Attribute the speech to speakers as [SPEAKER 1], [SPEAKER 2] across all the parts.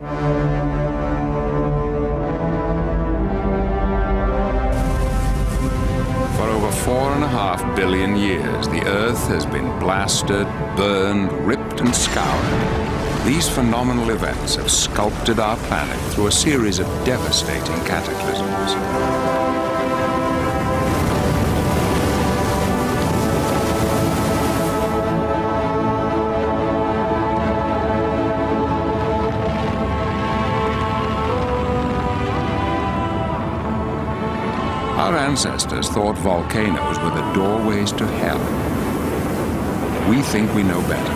[SPEAKER 1] For over 4.5 billion years, the Earth has been blasted, burned, ripped and scoured. These phenomenal events have sculpted our planet through a series of devastating cataclysms. Our ancestors thought volcanoes were the doorways to hell. We think we know better,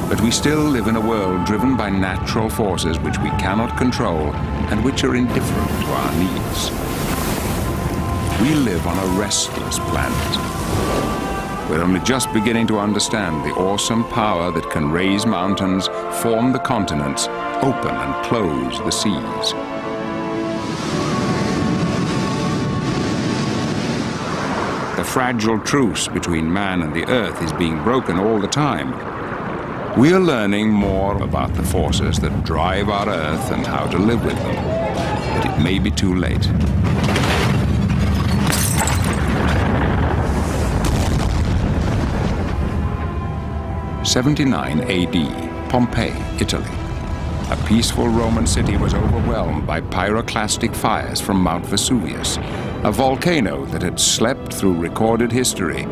[SPEAKER 1] but we still live in a world driven by natural forces which we cannot control and which are indifferent to our needs. We live on a restless planet. We're only just beginning to understand the awesome power that can raise mountains, form the continents, open and close the seas. The fragile truce between man and the Earth is being broken all the time. We are learning more about the forces that drive our Earth and how to live with them. But it may be too late. '79 AD, Pompeii, Italy. A peaceful Roman city was overwhelmed by pyroclastic fires from Mount Vesuvius, a volcano that had slept through recorded history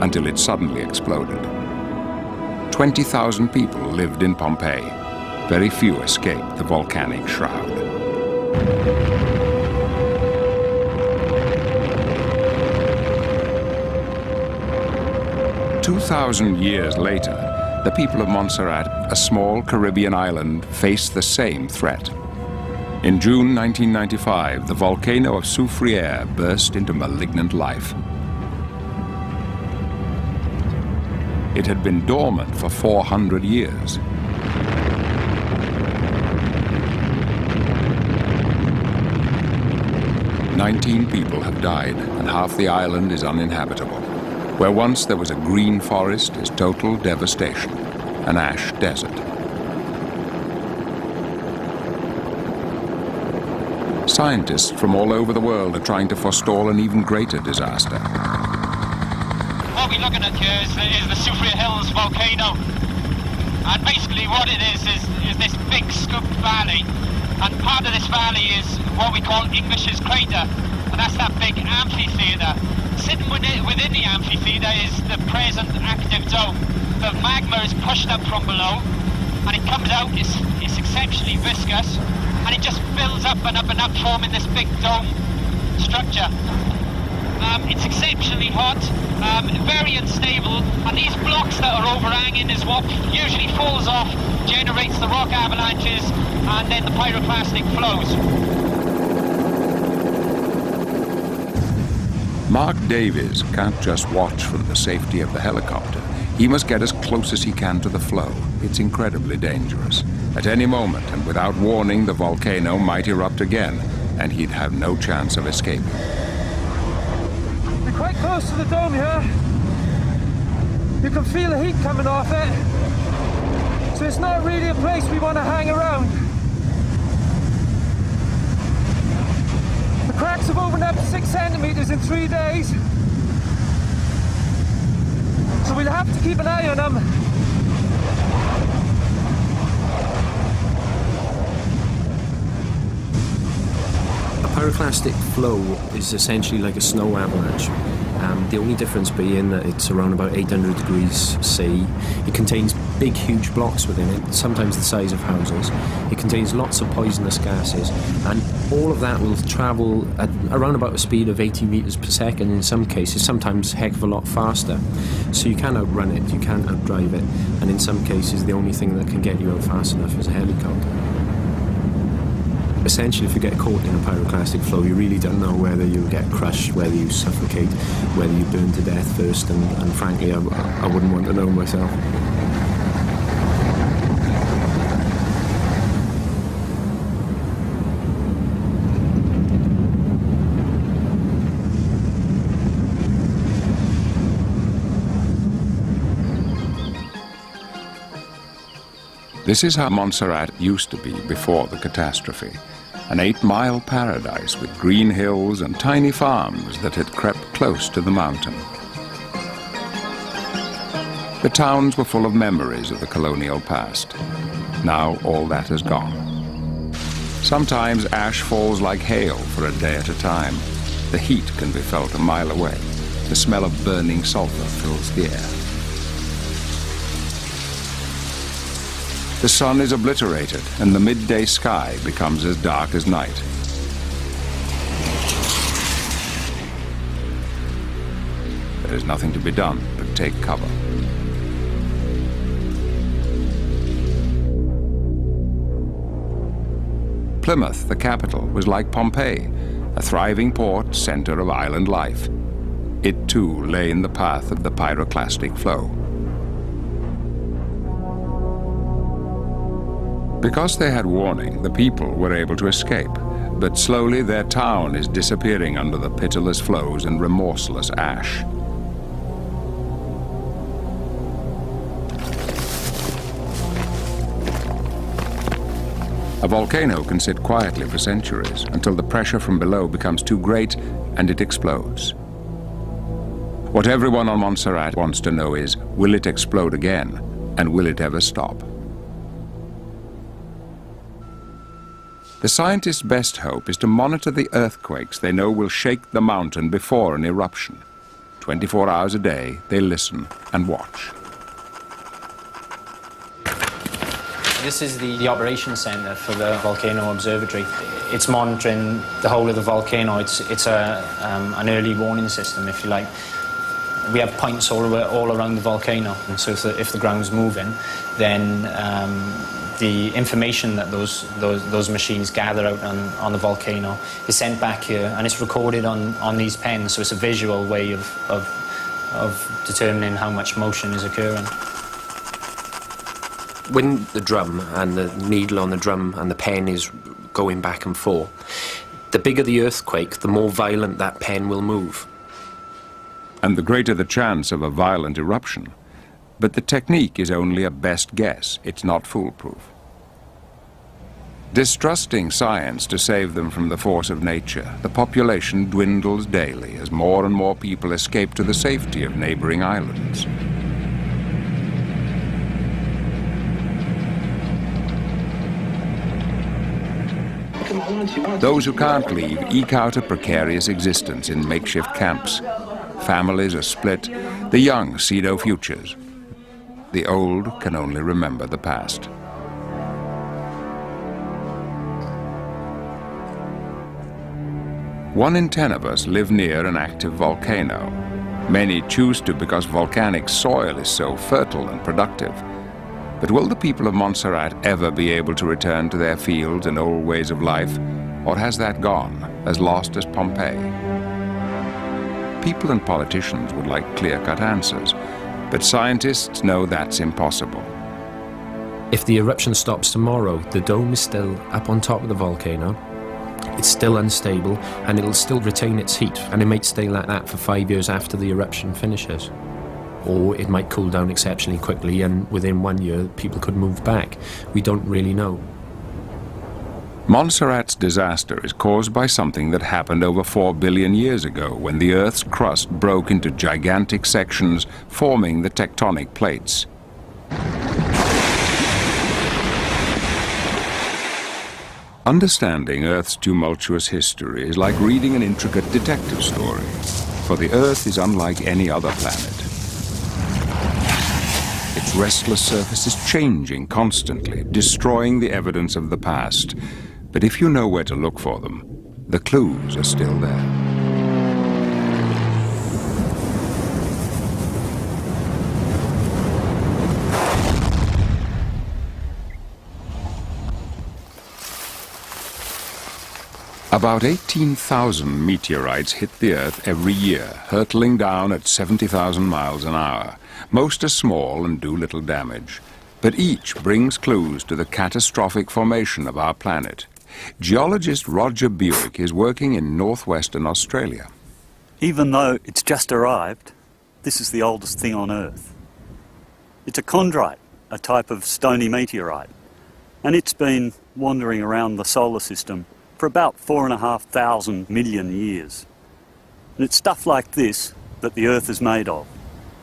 [SPEAKER 1] until it suddenly exploded. 20,000 people lived in Pompeii. Very few escaped the volcanic shroud. "2,000 years later, the people of Montserrat, a small Caribbean island, faced the same threat. In June 1995, the volcano of Soufriere burst into malignant life. It had been dormant for 400 years. "19 people have died, and half the island is uninhabitable. Where once there was a green forest is total devastation, an ash desert. Scientists from all over the world are trying to forestall an even greater disaster.
[SPEAKER 2] What we're looking at here is the Soufriere Hills volcano. And basically what it is this big scooped valley. And part of this valley is what we call English's Crater. And that's that big amphitheatre. Sitting within the amphitheatre is the present active dome. The magma is pushed up from below, and it comes out, it's exceptionally viscous, and it just fills up and up and up, forming this big dome structure. It's exceptionally hot, very unstable, and these blocks that are overhanging is what usually falls off, generates the rock avalanches, and then the pyroclastic flows.
[SPEAKER 1] Mark Davies can't just watch from the safety of the helicopter. He must get as close as he can to the flow. It's incredibly dangerous. At any moment, and without warning, the volcano might erupt again, and he'd have no chance of escaping.
[SPEAKER 3] We're quite close to the dome here. You can feel the heat coming off it. So it's not really a place we want to hang around. The cracks have opened up 6 centimeters in 3 days. So we'll have to keep an eye on them.
[SPEAKER 4] A pyroclastic flow is essentially like a snow avalanche. The only difference being that it's around about 800 degrees C. It contains big, huge blocks within it, sometimes the size of houses. It contains lots of poisonous gases, and all of that will travel at around about a speed of 80 meters per second in some cases, sometimes a heck of a lot faster. So you can't outrun it, you can't outdrive it, and in some cases the only thing that can get you out fast enough is a helicopter. Essentially, if you get caught in a pyroclastic flow, you really don't know whether you get crushed, whether you suffocate, whether you burn to death first, and frankly, I wouldn't want to know myself.
[SPEAKER 1] This is how Montserrat used to be before the catastrophe. An 8-mile paradise with green hills and tiny farms that had crept close to the mountain. The towns were full of memories of the colonial past. Now all that has gone. Sometimes ash falls like hail for a day at a time. The heat can be felt a mile away. The smell of burning sulfur fills the air. The sun is obliterated, and the midday sky becomes as dark as night. There is nothing to be done but take cover. Plymouth, the capital, was like Pompeii, a thriving port, center of island life. It too lay in the path of the pyroclastic flow. Because they had warning, the people were able to escape, but slowly their town is disappearing under the pitiless flows and remorseless ash. A volcano can sit quietly for centuries until the pressure from below becomes too great and it explodes. What everyone on Montserrat wants to know is, will it explode again, and will it ever stop? The scientists' best hope is to monitor the earthquakes they know will shake the mountain before an eruption. 24 hours a day, they listen and watch.
[SPEAKER 5] This is the operations center for the volcano observatory. It's monitoring the whole of the volcano. It's an early warning system, if you like. We have points all around the volcano, and so if the ground's moving, then the information that those machines gather out on the volcano is sent back here, and it's recorded on these pens, so it's a visual way of determining how much motion is occurring.
[SPEAKER 4] When the drum and the needle on the drum and the pen is going back and forth, the bigger the earthquake, the more violent that pen will move.
[SPEAKER 1] And the greater the chance of a violent eruption. But the technique is only a best guess. It's not foolproof. Distrusting science to save them from the force of nature, the population dwindles daily as more and more people escape to the safety of neighboring islands. Those who can't leave eke out a precarious existence in makeshift camps. Families are split. The young see no futures. The old can only remember the past. One in 10 of us live near an active volcano. Many choose to because volcanic soil is so fertile and productive. But will the people of Montserrat ever be able to return to their fields and old ways of life? Or has that gone, as lost as Pompeii? People and politicians would like clear-cut answers, but scientists know that's impossible.
[SPEAKER 4] If the eruption stops tomorrow, the dome is still up on top of the volcano. It's still unstable, and it'll still retain its heat, and it might stay like that for 5 years after the eruption finishes. Or it might cool down exceptionally quickly, and within 1 year, people could move back. We don't really know.
[SPEAKER 1] Montserrat's disaster is caused by something that happened over 4 billion years ago when the Earth's crust broke into gigantic sections, forming the tectonic plates. Understanding Earth's tumultuous history is like reading an intricate detective story, for the Earth is unlike any other planet. Its restless surface is changing constantly, destroying the evidence of the past. But if you know where to look for them, the clues are still there. About 18,000 meteorites hit the Earth every year, hurtling down at 70,000 miles an hour. Most are small and do little damage, but each brings clues to the catastrophic formation of our planet. Geologist Roger Buick is working in northwestern Australia.
[SPEAKER 6] Even though it's just arrived, this is the oldest thing on Earth. It's a chondrite, a type of stony meteorite. and it's been wandering around the solar system for about 4,500 million years. And it's stuff like this that the Earth is made of.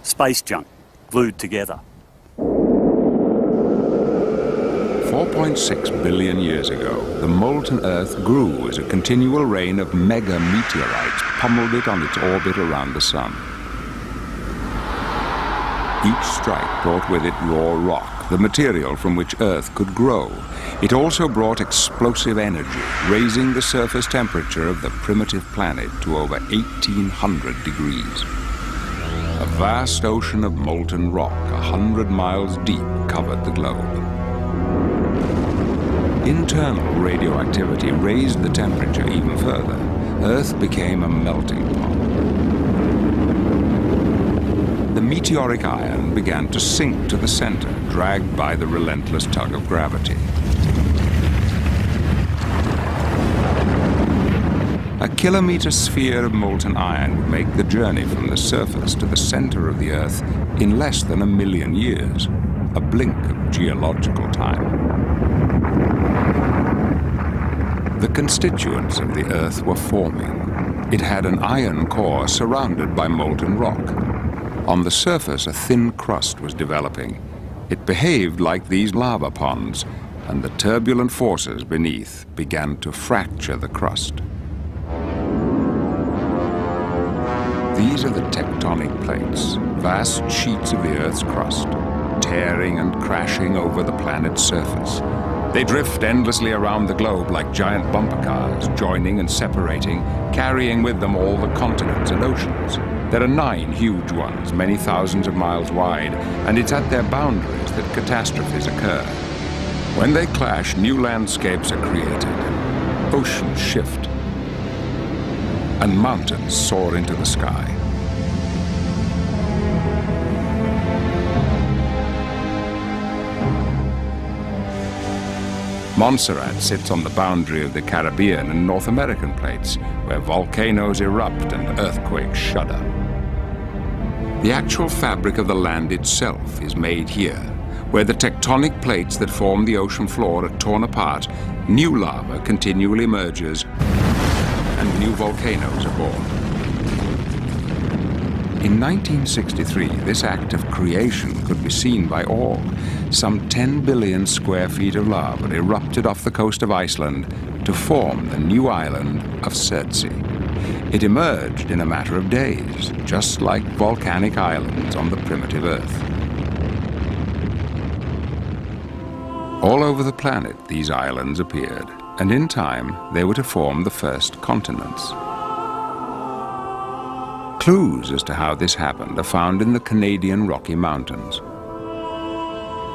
[SPEAKER 6] Space junk, glued together.
[SPEAKER 1] 4.6 billion years ago, the molten Earth grew as a continual rain of mega meteorites pummeled it on its orbit around the Sun. Each strike brought with it raw rock, the material from which Earth could grow. It also brought explosive energy, raising the surface temperature of the primitive planet to over 1,800 degrees. A vast ocean of molten rock, 100 miles deep, covered the globe. Internal radioactivity raised the temperature even further. Earth became a melting pot. The meteoric iron began to sink to the center, dragged by the relentless tug of gravity. A kilometer sphere of molten iron would make the journey from the surface to the center of the Earth in less than 1 million years, a blink of geological time. The constituents of the Earth were forming. It had an iron core surrounded by molten rock. On the surface, a thin crust was developing. It behaved like these lava ponds, and the turbulent forces beneath began to fracture the crust. These are the tectonic plates, vast sheets of the Earth's crust, tearing and crashing over the planet's surface. They drift endlessly around the globe like giant bumper cars, joining and separating, carrying with them all the continents and oceans. There are 9 huge ones, many thousands of miles wide, and it's at their boundaries that catastrophes occur. When they clash, new landscapes are created, oceans shift, and mountains soar into the sky. Montserrat sits on the boundary of the Caribbean and North American plates, where volcanoes erupt and earthquakes shudder. The actual fabric of the land itself is made here, where the tectonic plates that form the ocean floor are torn apart, new lava continually emerges, and new volcanoes are born. In 1963, this act of creation could be seen by all. Some 10 billion square feet of lava erupted off the coast of Iceland to form the new island of Surtsey. It emerged in a matter of days, just like volcanic islands on the primitive Earth. All over the planet, these islands appeared, and in time, they were to form the first continents. Clues as to how this happened are found in the Canadian Rocky Mountains.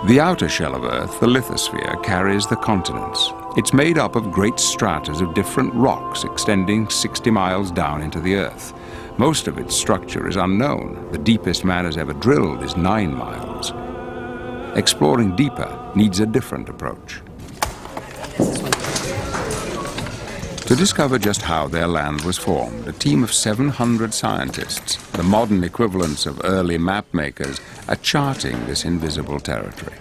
[SPEAKER 1] The outer shell of Earth, the lithosphere, carries the continents. It's made up of great stratas of different rocks extending 60 miles down into the Earth. Most of its structure is unknown. The deepest man has ever drilled is 9 miles. Exploring deeper needs a different approach. To discover just how their land was formed, a team of 700 scientists, the modern equivalents of early map makers, are charting this invisible territory.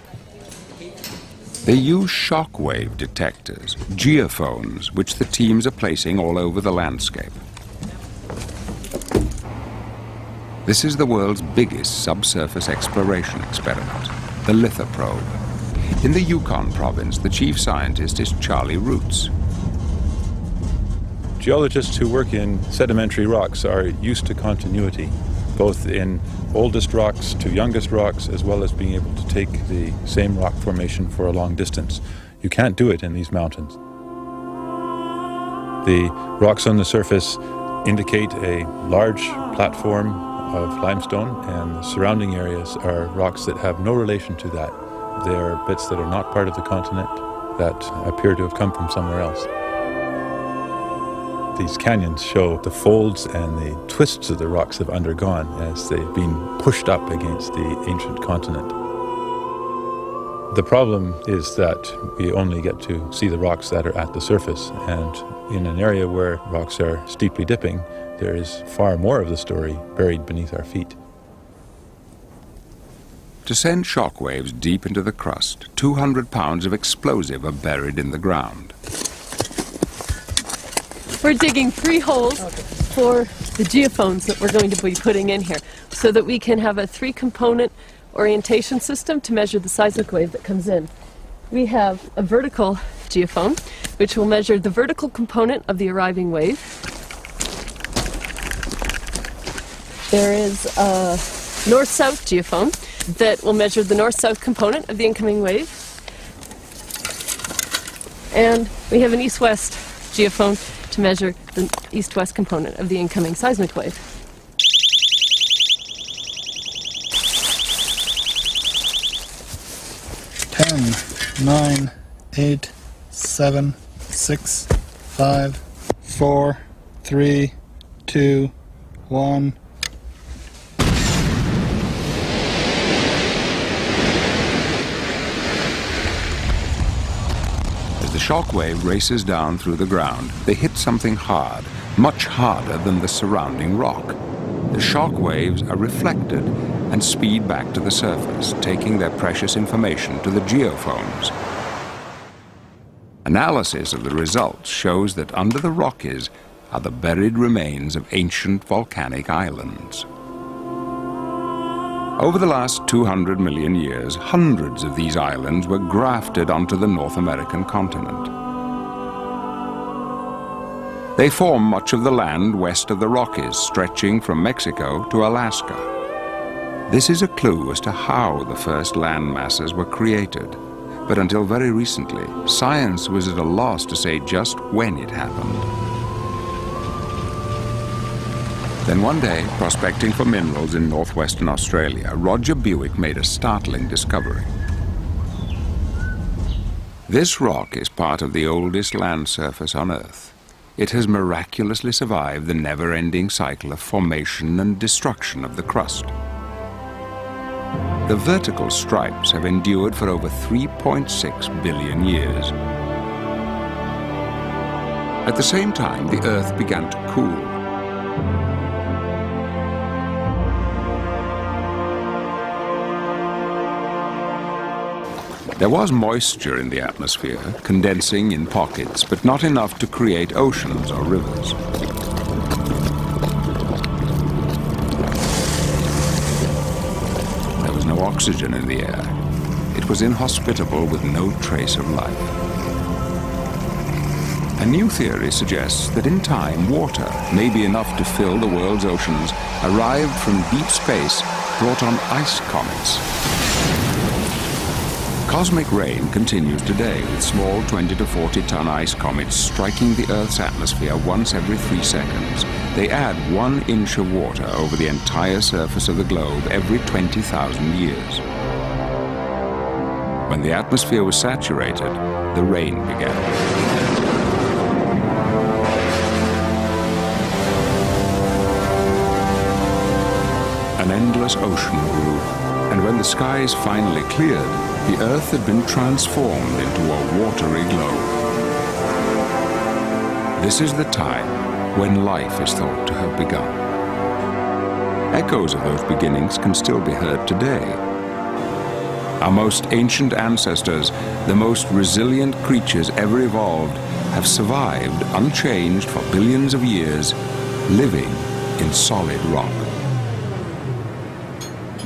[SPEAKER 1] They use shock-wave detectors, geophones, which the teams are placing all over the landscape. This is the world's biggest subsurface exploration experiment, the lithoprobe. In the Yukon province, the chief scientist is Charlie Roots.
[SPEAKER 7] Geologists who work in sedimentary rocks are used to continuity, both in oldest rocks to youngest rocks, as well as being able to take the same rock formation for a long distance. You can't do it in these mountains. The rocks on the surface indicate a large platform of limestone, and the surrounding areas are rocks that have no relation to that. They're bits that are not part of the continent that appear to have come from somewhere else. These canyons show the folds and the twists that the rocks have undergone as they've been pushed up against the ancient continent. The problem is that we only get to see the rocks that are at the surface, and in an area where rocks are steeply dipping, there is far more of the story buried beneath our feet.
[SPEAKER 1] To send shock waves deep into the crust, 200 pounds of explosive are buried in the ground.
[SPEAKER 8] We're digging 3 holes for the geophones that we're going to be putting in here so that we can have a 3-component orientation system to measure the seismic wave that comes in. We have a vertical geophone, which will measure the vertical component of the arriving wave. There is a north-south geophone that will measure the north-south component of the incoming wave. And we have an east-west geophone to measure the east-west component of the incoming seismic wave.
[SPEAKER 9] 10, 9, 8, 7, 6, 5, 4, 3, 2, 1.
[SPEAKER 1] As the shock wave races down through the ground, they hit something hard, much harder than the surrounding rock. The shock waves are reflected and speed back to the surface, taking their precious information to the geophones. Analysis of the results shows that under the Rockies are the buried remains of ancient volcanic islands. Over the last 200 million years, hundreds of these islands were grafted onto the North American continent. They form much of the land west of the Rockies, stretching from Mexico to Alaska. This is a clue as to how the first land masses were created. But until very recently, science was at a loss to say just when it happened. Then one day, prospecting for minerals in northwestern Australia, Roger Buick made a startling discovery. This rock is part of the oldest land surface on Earth. It has miraculously survived the never-ending cycle of formation and destruction of the crust. The vertical stripes have endured for over 3.6 billion years. At the same time, the Earth began to cool. There was moisture in the atmosphere, condensing in pockets, but not enough to create oceans or rivers. There was no oxygen in the air. It was inhospitable with no trace of life. A new theory suggests that in time, water, maybe enough to fill the world's oceans, arrived from deep space, brought on ice comets. Cosmic rain continues today, with small 20 to 40 ton ice comets striking the Earth's atmosphere once every 3 seconds. They add 1 inch of water over the entire surface of the globe every 20,000 years. When the atmosphere was saturated, the rain began. An endless ocean grew, and when the skies finally cleared, the Earth had been transformed into a watery globe. This is the time when life is thought to have begun. Echoes of those beginnings can still be heard today. Our most ancient ancestors, the most resilient creatures ever evolved, have survived unchanged for billions of years, living in solid rock.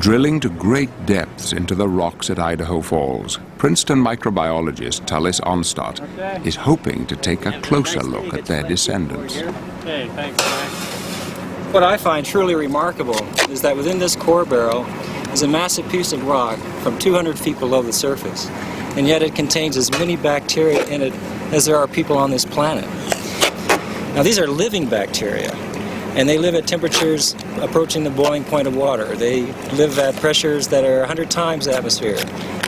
[SPEAKER 1] Drilling to great depths into the rocks at Idaho Falls, Princeton microbiologist Tullis Onstott is hoping to take a closer look at their descendants.
[SPEAKER 10] Okay, thanks, Brian. What I find truly remarkable is that within this core barrel is a massive piece of rock from 200 feet below the surface, and yet it contains as many bacteria in it as there are people on this planet. Now these are living bacteria, and they live at temperatures approaching the boiling point of water. They live at pressures that are 100 times the atmosphere.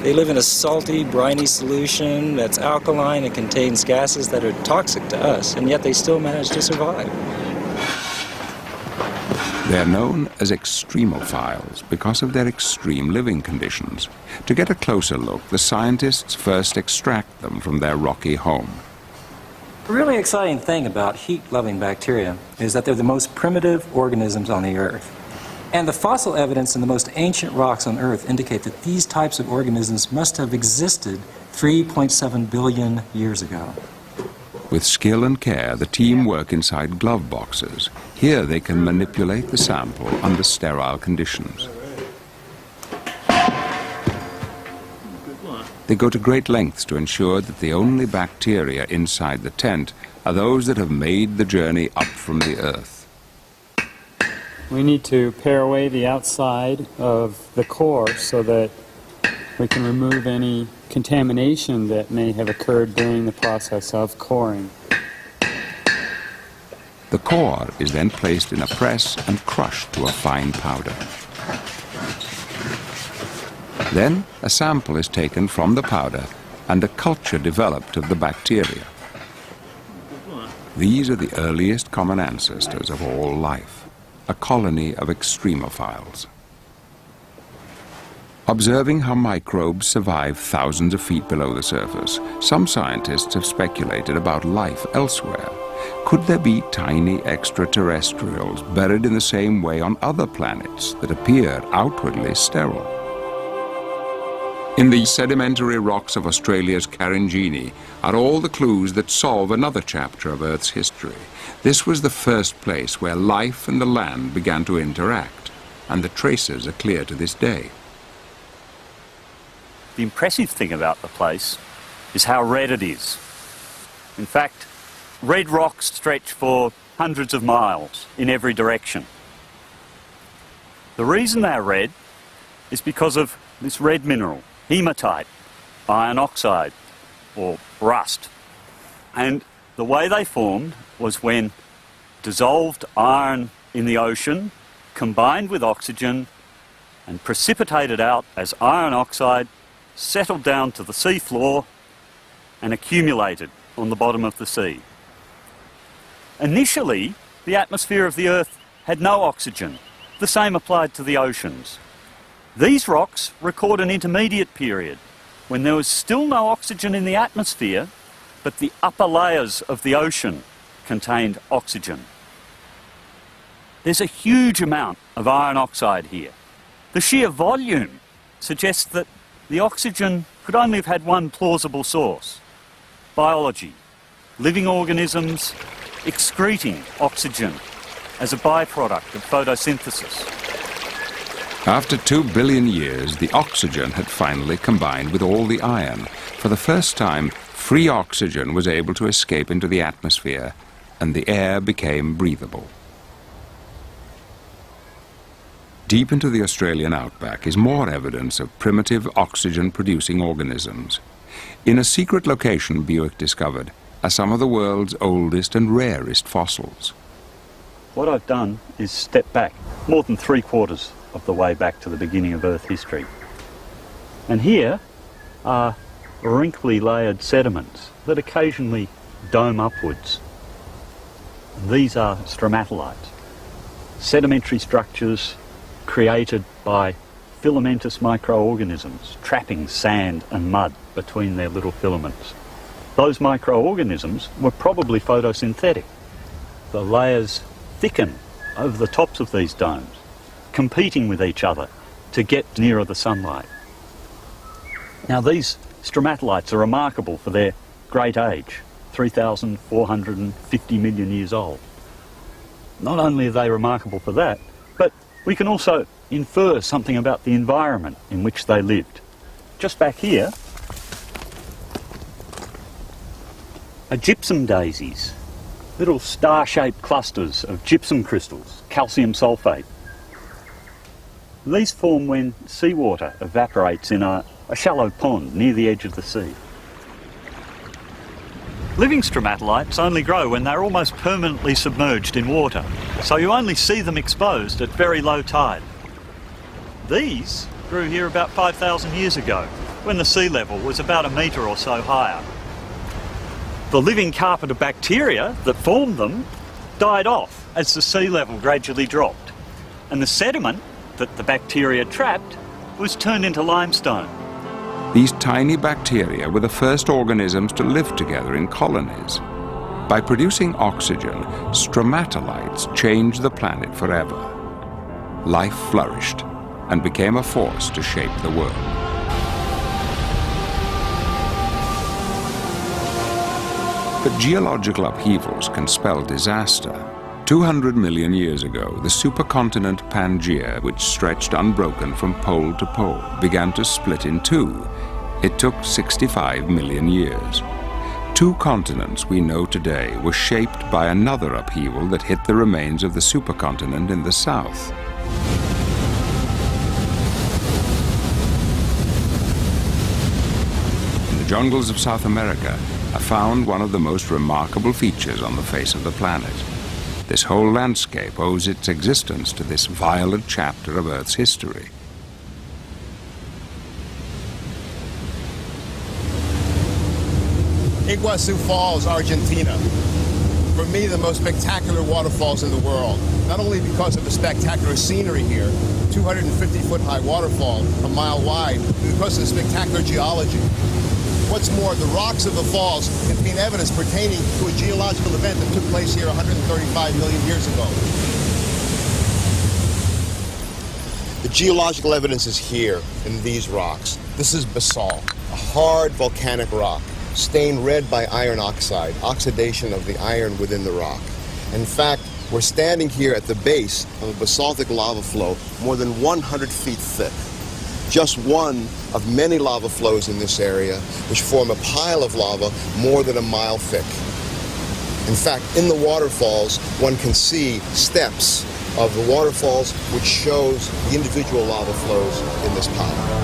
[SPEAKER 10] They live in a salty, briny solution that's alkaline and contains gases that are toxic to us, and yet they still manage to survive.
[SPEAKER 1] They are known as extremophiles because of their extreme living conditions. To get a closer look, the scientists first extract them from their rocky home.
[SPEAKER 10] The really exciting thing about heat-loving bacteria is that they're the most primitive organisms on the Earth. And the fossil evidence in the most ancient rocks on Earth indicate that these types of organisms must have existed 3.7 billion years ago.
[SPEAKER 1] With skill and care, the team work inside glove boxes. Here they can manipulate the sample under sterile conditions. They go to great lengths to ensure that the only bacteria inside the tent are those that have made the journey up from the Earth.
[SPEAKER 11] We need to pare away the outside of the core so that we can remove any contamination that may have occurred during the process of coring.
[SPEAKER 1] The core is then placed in a press and crushed to a fine powder. Then a sample is taken from the powder and a culture developed of the bacteria. These are the earliest common ancestors of all life, a colony of extremophiles. Observing how microbes survive thousands of feet below the surface, some scientists have speculated about life elsewhere. Could there be tiny extraterrestrials buried in the same way on other planets that appear outwardly sterile? In the sedimentary rocks of Australia's Karenjini are all the clues that solve another chapter of Earth's history. This was the first place where life and the land began to interact, and the traces are clear to this day.
[SPEAKER 6] The impressive thing about the place is how red it is. In fact, red rocks stretch for hundreds of miles in every direction. The reason they're red is because of this red mineral, hematite, iron oxide, or rust. And the way they formed was when dissolved iron in the ocean combined with oxygen and precipitated out as iron oxide, settled down to the sea floor and accumulated on the bottom of the sea. Initially, the atmosphere of the Earth had no oxygen. The same applied to the oceans. These rocks record an intermediate period when there was still no oxygen in the atmosphere, but the upper layers of the ocean contained oxygen. There's a huge amount of iron oxide here. The sheer volume suggests that the oxygen could only have had one plausible source: biology, living organisms excreting oxygen as a byproduct of photosynthesis.
[SPEAKER 1] After 2 billion years, the oxygen had finally combined with all the iron. For the first time, free oxygen was able to escape into the atmosphere, and the air became breathable. Deep into the Australian outback is more evidence of primitive oxygen-producing organisms. In a secret location Buick discovered are some of the world's oldest and rarest fossils.
[SPEAKER 6] What I've done is step back more than 3/4 of the way back to the beginning of Earth history. And here are wrinkly layered sediments that occasionally dome upwards. These are stromatolites, sedimentary structures created by filamentous microorganisms trapping sand and mud between their little filaments. Those microorganisms were probably photosynthetic. The layers thicken over the tops of these domes, competing with each other to get nearer the sunlight. Now, these stromatolites are remarkable for their great age, 3,450 million years old. Not only are they remarkable for that, but we can also infer something about the environment in which they lived. Just back here are gypsum daisies, little star-shaped clusters of gypsum crystals, calcium sulfate. These form when seawater evaporates in a shallow pond near the edge of the sea. Living stromatolites only grow when they're almost permanently submerged in water, so you only see them exposed at very low tide. These grew here about 5,000 years ago, when the sea level was about a metre or so higher. The living carpet of bacteria that formed them died off as the sea level gradually dropped, and the sediment that the bacteria trapped was turned into limestone.
[SPEAKER 1] These tiny bacteria were the first organisms to live together in colonies. By producing oxygen, stromatolites changed the planet forever. life flourished and became a force to shape the world. But geological upheavals can spell disaster. 200 million years ago, the supercontinent Pangaea, which stretched unbroken from pole to pole, began to split in two. It took 65 million years. Two continents we know today were shaped by another upheaval that hit the remains of the supercontinent in the south. In the jungles of South America, I found one of the most remarkable features on the face of the planet. This whole landscape owes its existence to this violent chapter of Earth's history.
[SPEAKER 12] Iguazu Falls, Argentina. For me, the most spectacular waterfalls in the world. Not only because of the spectacular scenery here, 250-foot high waterfall, a mile wide, but because of the spectacular geology. What's more, the rocks of the falls contain evidence pertaining to a geological event that took place here 135 million years ago. The geological evidence is here in these rocks. This is basalt, a hard volcanic rock, stained red by iron oxide, oxidation of the iron within the rock. In fact, we're standing here at the base of a basaltic lava flow more than 100 feet thick. Just one of many lava flows in this area, which form a pile of lava more than a mile thick. In fact, in the waterfalls, one can see steps of the waterfalls, which shows the individual lava flows in this pile.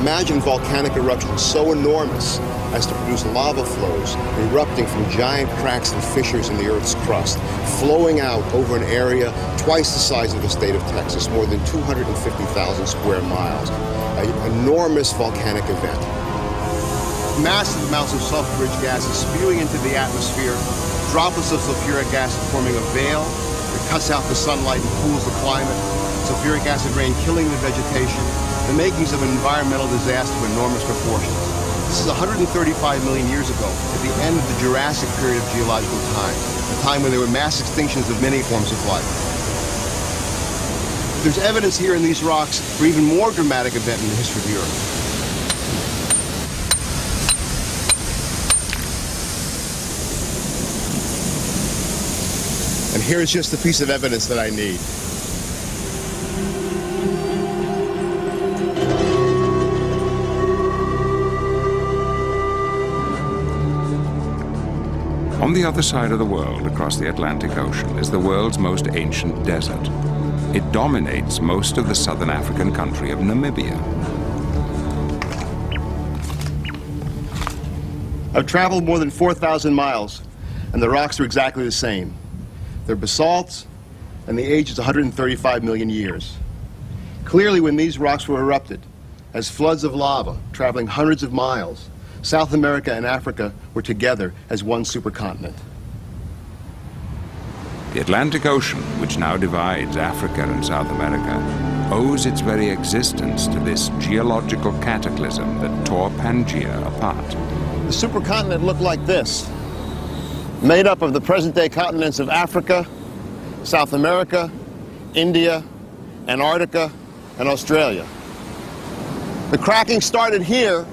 [SPEAKER 12] Imagine volcanic eruptions so enormous as to produce lava flows erupting from giant cracks and fissures in the Earth's crust, flowing out over an area twice the size of the state of Texas, more than 250,000 square miles. An enormous volcanic event. Massive amounts of sulfur-rich gases spewing into the atmosphere, droplets of sulfuric acid forming a veil that cuts out the sunlight and cools the climate, sulfuric acid rain killing the vegetation, the makings of an environmental disaster of enormous proportions. This is 135 million years ago, at the end of the Jurassic period of geological time, a time when there were mass extinctions of many forms of life. There's evidence here in these rocks for even more dramatic event in the history of the Earth. And here's just the piece of evidence that I need.
[SPEAKER 1] On the other side of the world, across the Atlantic Ocean, is the world's most ancient desert. It dominates most of the southern African country of Namibia.
[SPEAKER 12] I've traveled more than 4,000 miles, and the rocks are exactly the same. They're basalts, and the age is 135 million years. Clearly, when these rocks were erupted, as floods of lava traveling hundreds of miles, South America and Africa were together as one supercontinent.
[SPEAKER 1] The Atlantic Ocean, which now divides Africa and South America, owes its very existence to this geological cataclysm that tore Pangaea apart.
[SPEAKER 12] The supercontinent looked like this, made up of the present-day continents of Africa, South America, India, Antarctica, and Australia. The cracking started here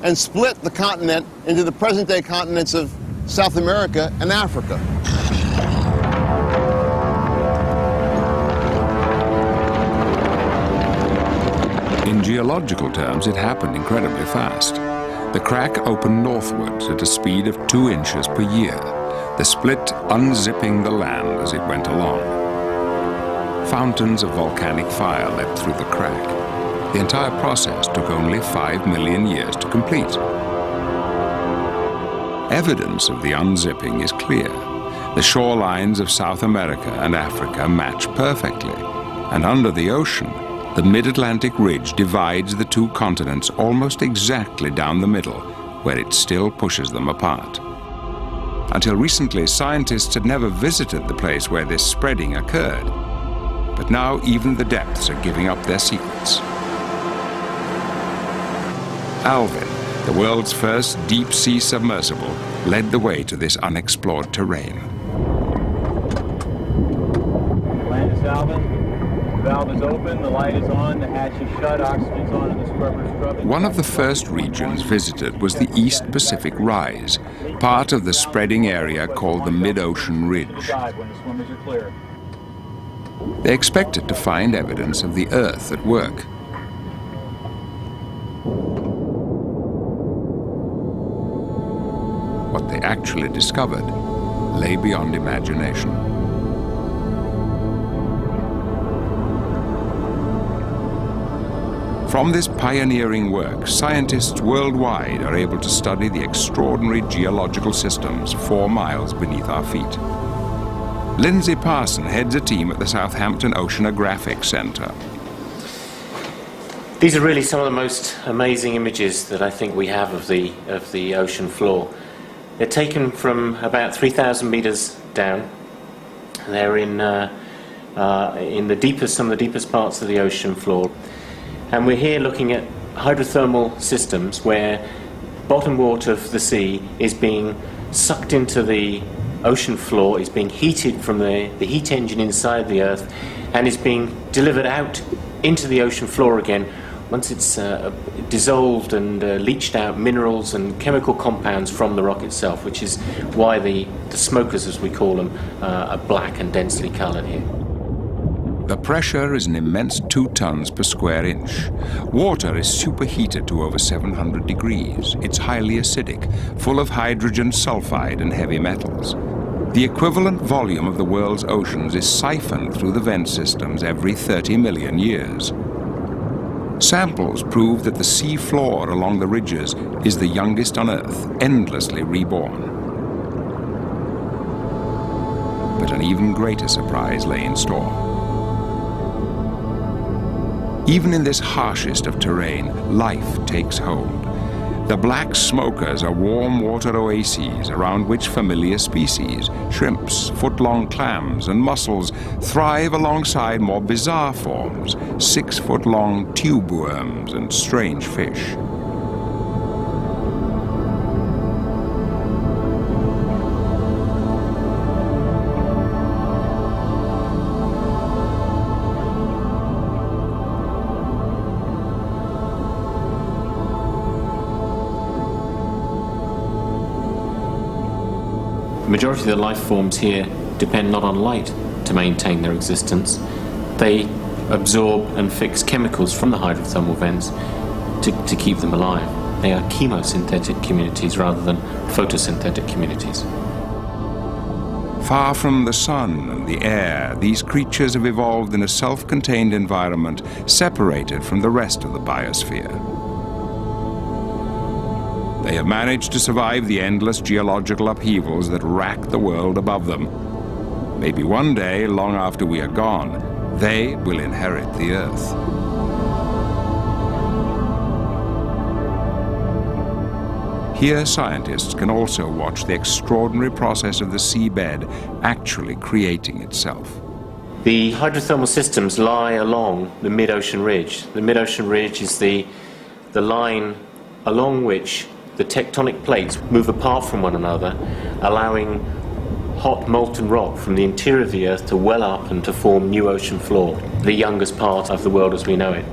[SPEAKER 12] and split the continent into the present-day continents of South America and Africa.
[SPEAKER 1] In geological terms, it happened incredibly fast. The crack opened northwards at a speed of 2 inches per year, the split unzipping the land as it went along. Fountains of volcanic fire leapt through the crack. The entire process took only 5 million years to complete. Evidence of the unzipping is clear. The shorelines of South America and Africa match perfectly, and under the ocean, the mid-Atlantic ridge divides the two continents almost exactly down the middle, where it still pushes them apart. Until recently, scientists had never visited the place where this spreading occurred, but now even the depths are giving up their secrets. Alvin, The world's first deep-sea submersible led the way to this unexplored terrain.
[SPEAKER 13] Land is Alvin. The valve is open, the light is on, the hatch is shut, oxygen's on, and the scrubber's scrubbing.
[SPEAKER 1] One of the first regions visited was the East Pacific Rise, part of the spreading area called the Mid-Ocean Ridge.
[SPEAKER 13] Dive when the swimmers are clear.
[SPEAKER 1] They expected to find evidence of the Earth at work. What they actually discovered lay beyond imagination. From this pioneering work, scientists worldwide are able to study the extraordinary geological systems 4 miles beneath our feet. Lindsay Parson heads a team at the Southampton Oceanographic Centre.
[SPEAKER 14] These are really some of the most amazing images that I think we have of the ocean floor. They're taken from about 3,000 meters down. They're in the deepest, some of the deepest parts of the ocean floor. And we're here looking at hydrothermal systems where bottom water of the sea is being sucked into the ocean floor, is being heated from the heat engine inside the Earth, and is being delivered out into the ocean floor again once it's dissolved and leached out minerals and chemical compounds from the rock itself, which is why the smokers, as we call them, are black and densely coloured here.
[SPEAKER 1] The pressure is an immense 2 tons per square inch. Water is superheated to over 700 degrees. It's highly acidic, full of hydrogen sulfide and heavy metals. The equivalent volume of the world's oceans is siphoned through the vent systems every 30 million years. Samples prove that the sea floor along the ridges is the youngest on Earth, endlessly reborn. But an even greater surprise lay in store. Even in this harshest of terrain, life takes hold. The black smokers are warm water oases around which familiar species, shrimps, foot-long clams, and mussels thrive alongside more bizarre forms, 6-foot-long tube worms and strange fish.
[SPEAKER 14] The majority of the life forms here depend not on light to maintain their existence. They absorb and fix chemicals from the hydrothermal vents to keep them alive. They are chemosynthetic communities rather than photosynthetic communities.
[SPEAKER 1] Far from the sun and the air, these creatures have evolved in a self-contained environment separated from the rest of the biosphere. They have managed to survive the endless geological upheavals that rack the world above them. Maybe one day, long after we are gone, they will inherit the Earth. Here, scientists can also watch the extraordinary process of the seabed actually creating itself.
[SPEAKER 14] The hydrothermal systems lie along the mid-ocean ridge. The mid-ocean ridge is the line along which the tectonic plates move apart from one another, allowing hot molten rock from the interior of the Earth to well up and to form new ocean floor, the youngest part of the world as we know it.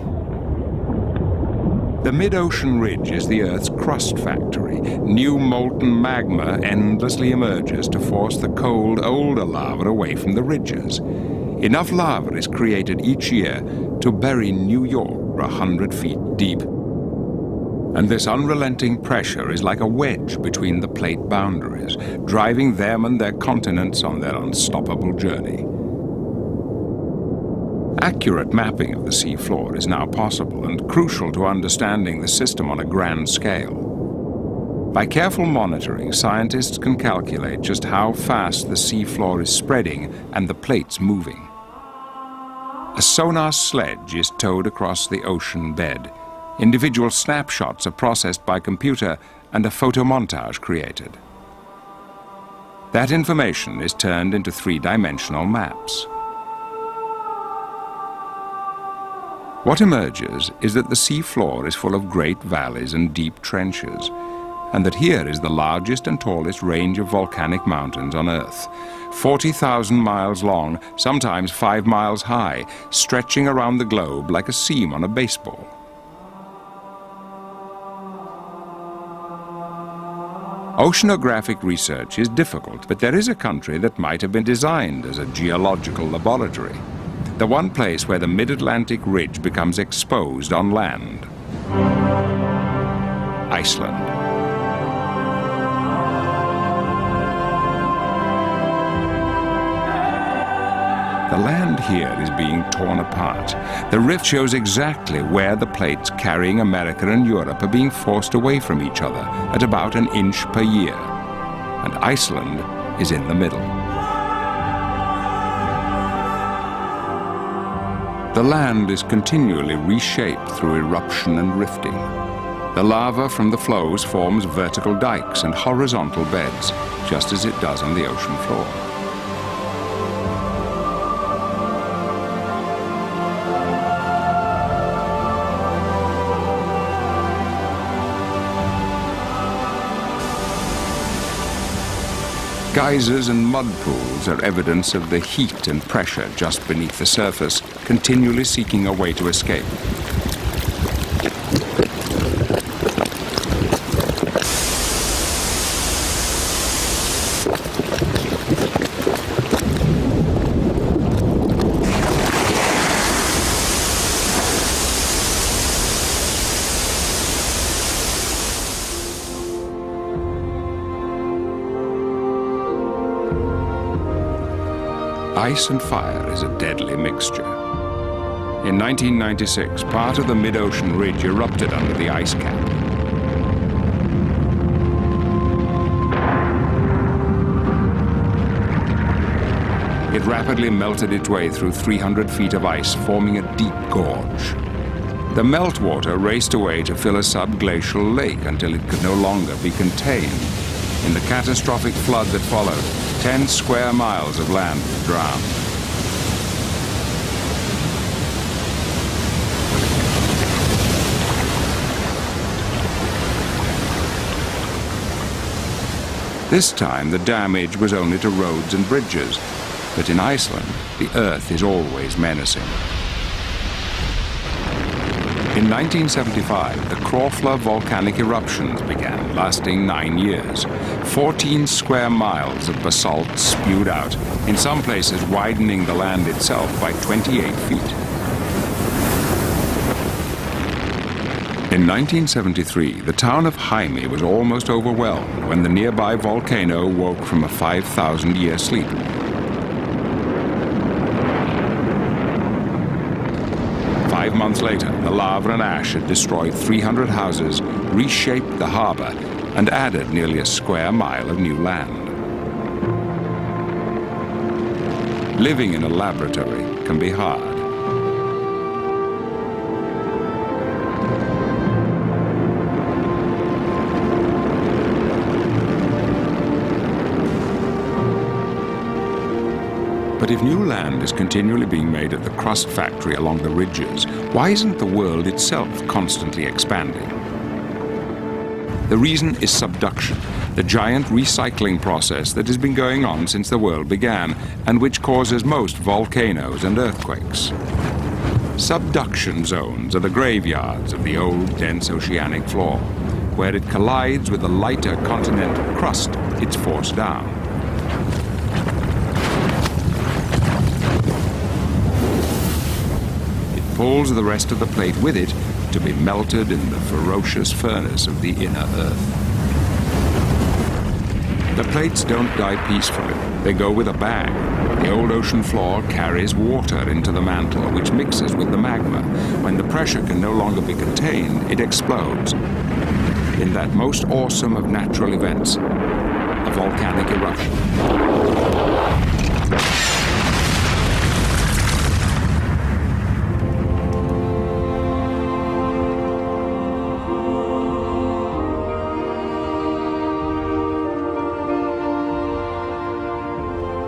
[SPEAKER 1] The mid-ocean ridge is the Earth's crust factory. New molten magma endlessly emerges to force the cold, older lava away from the ridges. Enough lava is created each year to bury New York 100 feet deep. And this unrelenting pressure is like a wedge between the plate boundaries, driving them and their continents on their unstoppable journey. Accurate mapping of the seafloor is now possible and crucial to understanding the system on a grand scale. By careful monitoring, scientists can calculate just how fast the seafloor is spreading and the plates moving. A sonar sledge is towed across the ocean bed. Individual snapshots are processed by computer and a photomontage created. That information is turned into 3-dimensional maps. What emerges is that the sea floor is full of great valleys and deep trenches, and that here is the largest and tallest range of volcanic mountains on Earth, 40,000 miles long, sometimes 5 miles high, stretching around the globe like a seam on a baseball. Oceanographic research is difficult, but there is a country that might have been designed as a geological laboratory. The one place where the mid-Atlantic ridge becomes exposed on land. Iceland. The land here is being torn apart. The rift shows exactly where the plates carrying America and Europe are being forced away from each other at about 1 inch per year. And Iceland is in the middle. The land is continually reshaped through eruption and rifting. The lava from the flows forms vertical dikes and horizontal beds, just as it does on the ocean floor. Geysers and mud pools are evidence of the heat and pressure just beneath the surface, continually seeking a way to escape. Ice and fire is a deadly mixture. In 1996, part of the mid-ocean ridge erupted under the ice cap. It rapidly melted its way through 300 feet of ice, forming a deep gorge. The meltwater raced away to fill a subglacial lake until it could no longer be contained. In the catastrophic flood that followed, 10 square miles of land drowned. This time, the damage was only to roads and bridges, but in Iceland, the earth is always menacing. In 1975, the Krofla volcanic eruptions began, lasting 9 years. 14 square miles of basalt spewed out, in some places widening the land itself by 28 feet. In 1973, the town of Jaime was almost overwhelmed when the nearby volcano woke from a 5,000-year sleep. Five months later, the lava and ash had destroyed 300 houses, reshaped the harbor, and added nearly a square mile of new land. Living in a laboratory can be hard. But if new land is continually being made at the crust factory along the ridges, why isn't the world itself constantly expanding? The reason is subduction, the giant recycling process that has been going on since the world began and which causes most volcanoes and earthquakes. Subduction zones are the graveyards of the old, dense oceanic floor. Where it collides with the lighter continental crust, it's forced down. Pulls the rest of the plate with it to be melted in the ferocious furnace of the inner earth. The plates don't die peacefully. They go with a bang. The old ocean floor carries water into the mantle, which mixes with the magma. When the pressure can no longer be contained, it explodes. In that most awesome of natural events, a volcanic eruption.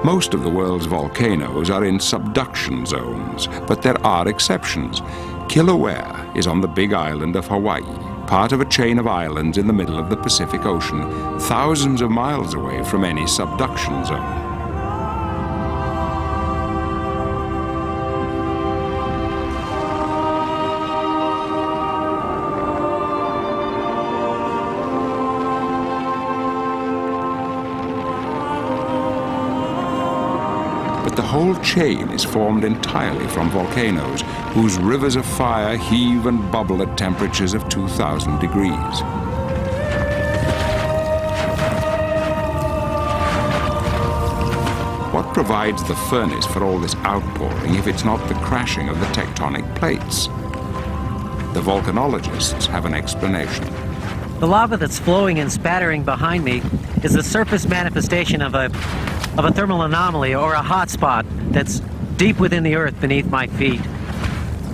[SPEAKER 1] Most of the world's volcanoes are in subduction zones, but there are exceptions. Kilauea is on the big island of Hawaii, part of a chain of islands in the middle of the Pacific Ocean, thousands of miles away from any subduction zone. The whole chain is formed entirely from volcanoes, whose rivers of fire heave and bubble at temperatures of 2,000 degrees. What provides the furnace for all this outpouring if it's not the crashing of the tectonic plates? The volcanologists have an explanation.
[SPEAKER 15] The lava that's flowing and spattering behind me is a surface manifestation of a thermal anomaly, or a hot spot that's deep within the earth beneath my feet.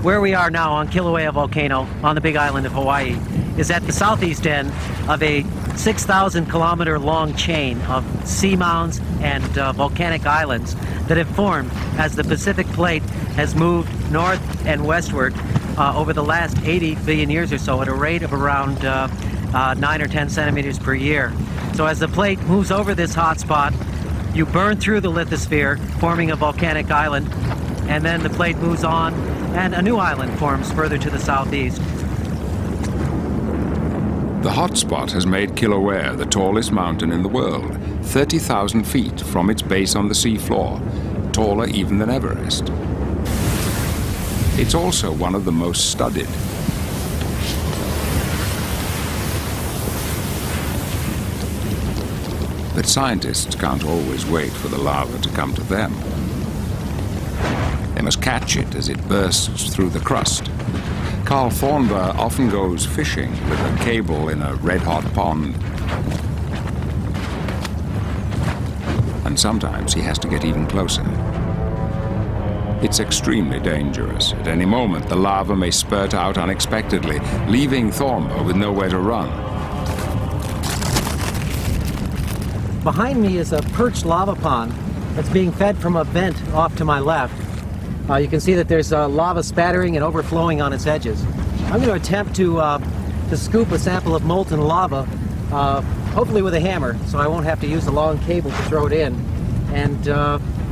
[SPEAKER 15] Where we are now on Kilauea volcano on the big island of Hawaii is at the southeast end of a 6,000 kilometer long chain of seamounts and volcanic islands that have formed as the Pacific plate has moved north and westward over the last 80 billion years or so at a rate of around 9 or 10 centimeters per year. So as the plate moves over this hot spot, you burn through the lithosphere, forming a volcanic island, and then the plate moves on, and a new island forms further to the southeast.
[SPEAKER 1] The hotspot has made Kilauea the tallest mountain in the world, 30,000 feet from its base on the seafloor, taller even than Everest. It's also one of the most studied. But scientists can't always wait for the lava to come to them. They must catch it as it bursts through the crust. Carl Thornber often goes fishing with a cable in a red-hot pond. And sometimes he has to get even closer. It's extremely dangerous. At any moment, the lava may spurt out unexpectedly, leaving Thornber with nowhere to run.
[SPEAKER 15] Behind me is a perched lava pond that's being fed from a vent off to my left. You can see that there's lava spattering and overflowing on its edges. I'm going to attempt to scoop a sample of molten lava, hopefully with a hammer, so I won't have to use a long cable to throw it in. And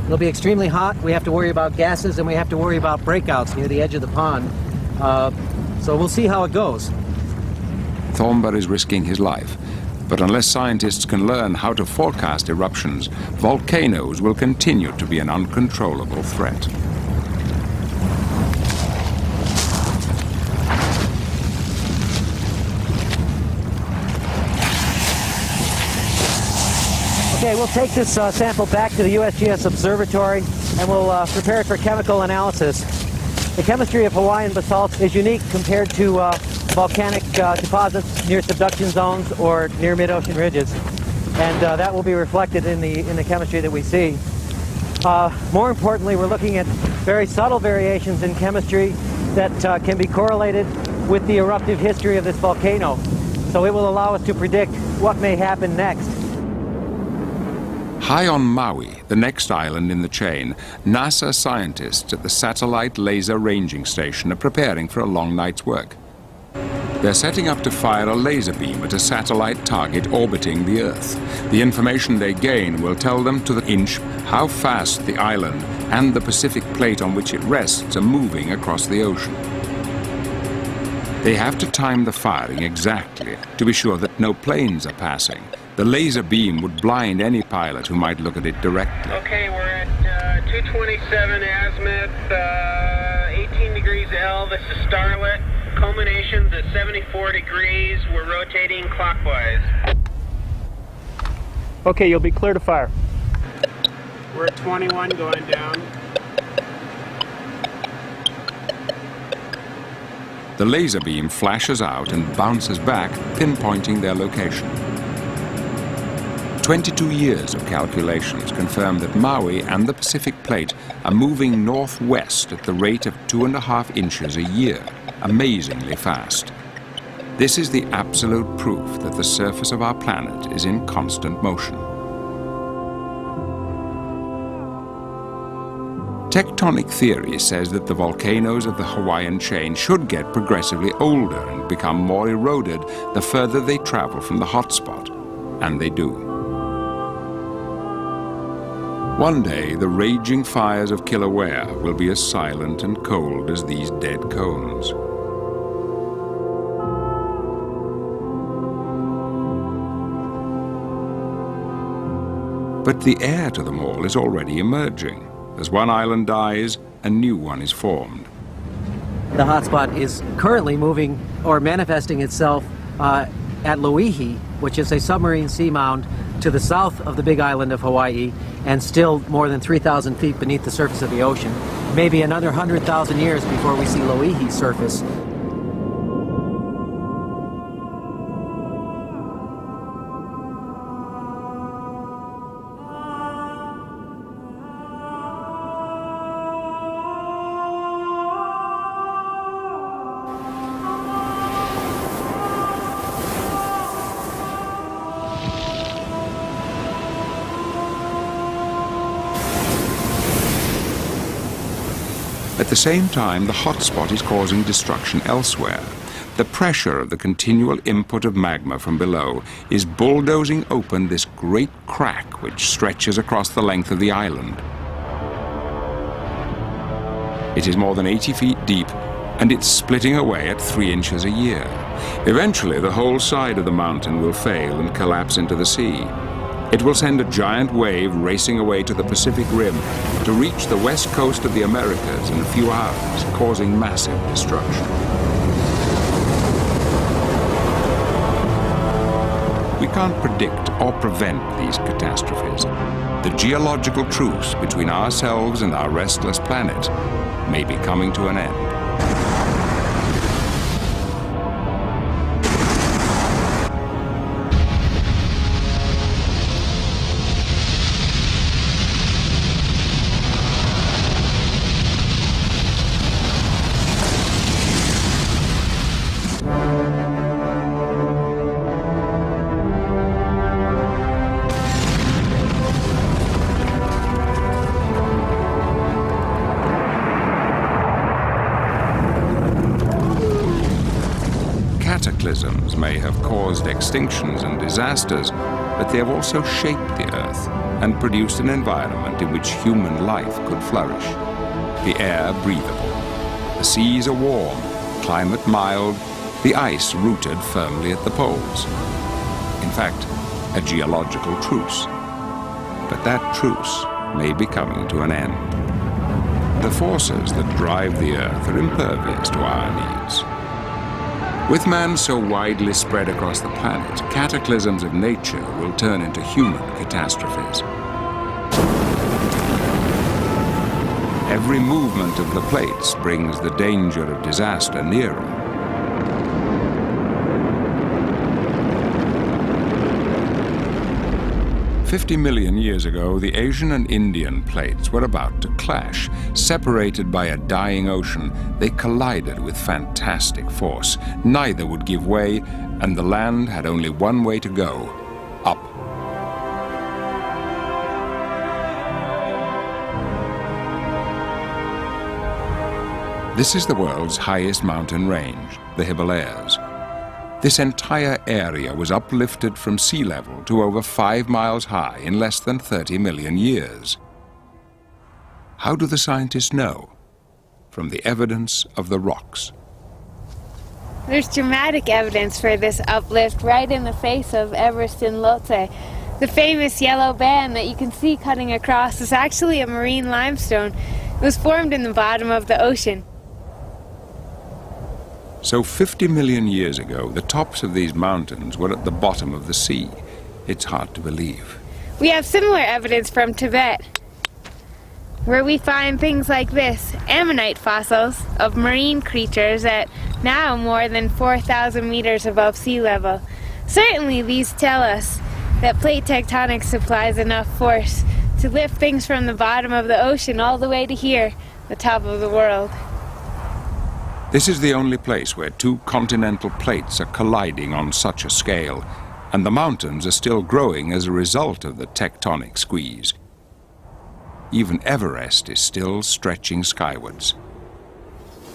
[SPEAKER 15] it'll be extremely hot. We have to worry about gases, and we have to worry about breakouts near the edge of the pond. So we'll see how it goes.
[SPEAKER 1] Thornber is risking his life. But unless scientists can learn how to forecast eruptions, volcanoes will continue to be an uncontrollable threat.
[SPEAKER 15] Okay, we'll take this sample back to the USGS Observatory and we'll prepare it for chemical analysis. The chemistry of Hawaiian basalt is unique compared to volcanic deposits near subduction zones or near mid-ocean ridges, and that will be reflected in the chemistry that we see. More importantly, we're looking at very subtle variations in chemistry that can be correlated with the eruptive history of this volcano. So it will allow us to predict what may happen next.
[SPEAKER 1] High on Maui, the next island in the chain, NASA scientists at the Satellite Laser Ranging Station are preparing for a long night's work. They're setting up to fire a laser beam at a satellite target orbiting the Earth. The information they gain will tell them to the inch how fast the island and the Pacific plate on which it rests are moving across the ocean. They have to time the firing exactly to be sure that no planes are passing. The laser beam would blind any pilot who might look at it directly.
[SPEAKER 16] Okay, we're at 227 azimuth, 18 degrees L. This is starlit. Culmination's at 74 degrees. We're rotating clockwise.
[SPEAKER 11] Okay, you'll be clear to fire.
[SPEAKER 16] We're at 21 going down.
[SPEAKER 1] The laser beam flashes out and bounces back, pinpointing their location. 22 years of calculations confirm that Maui and the Pacific Plate are moving northwest at the rate of 2.5 inches a year, amazingly fast. This is the absolute proof that the surface of our planet is in constant motion. Tectonic theory says that the volcanoes of the Hawaiian chain should get progressively older and become more eroded the further they travel from the hotspot, and they do. One day, the raging fires of Kilauea will be as silent and cold as these dead cones. But the heir to them all is already emerging. As one island dies, a new one is formed.
[SPEAKER 15] The hotspot is currently moving or manifesting itself at Loihi, which is a submarine seamound to the south of the big island of Hawaii and still more than 3,000 feet beneath the surface of the ocean. Maybe another 100,000 years before we see Loihi surface.
[SPEAKER 1] At the same time, the hotspot is causing destruction elsewhere. The pressure of the continual input of magma from below is bulldozing open this great crack which stretches across the length of the island. It is more than 80 feet deep, and it's splitting away at 3 inches a year. Eventually, the whole side of the mountain will fail and collapse into the sea. It will send a giant wave racing away to the Pacific Rim to reach the west coast of the Americas in a few hours, causing massive destruction. We can't predict or prevent these catastrophes. The geological truce between ourselves and our restless planet may be coming to an end. Cataclysms may have caused extinctions and disasters, but they have also shaped the Earth and produced an environment in which human life could flourish. The air breathable, the seas are warm, climate mild, the ice rooted firmly at the poles. In fact, a geological truce. But that truce may be coming to an end. The forces that drive the Earth are impervious to our needs. With man so widely spread across the planet, cataclysms of nature will turn into human catastrophes. Every movement of the plates brings the danger of disaster nearer. "50 million years ago, the Asian and Indian plates were about to clash. Separated by a dying ocean, they collided with fantastic force. Neither would give way, and the land had only one way to go: up. This is the world's highest mountain range, the Himalayas. This entire area was uplifted from sea level to over 5 miles high in less than 30 million years. How do the scientists know? From the evidence of the rocks.
[SPEAKER 17] There's dramatic evidence for this uplift right in the face of Everest and Lhotse. The famous yellow band that you can see cutting across is actually a marine limestone. It was formed in the bottom of the ocean.
[SPEAKER 1] So 50 million years ago, the tops of these mountains were at the bottom of the sea. It's hard to believe.
[SPEAKER 17] We have similar evidence from Tibet, where we find things like this, ammonite fossils of marine creatures at now more than 4,000 meters above sea level. Certainly these tell us that plate tectonics supplies enough force to lift things from the bottom of the ocean all the way to here, the top of the world.
[SPEAKER 1] This is the only place where two continental plates are colliding on such a scale, and the mountains are still growing as a result of the tectonic squeeze. Even Everest is still stretching skywards.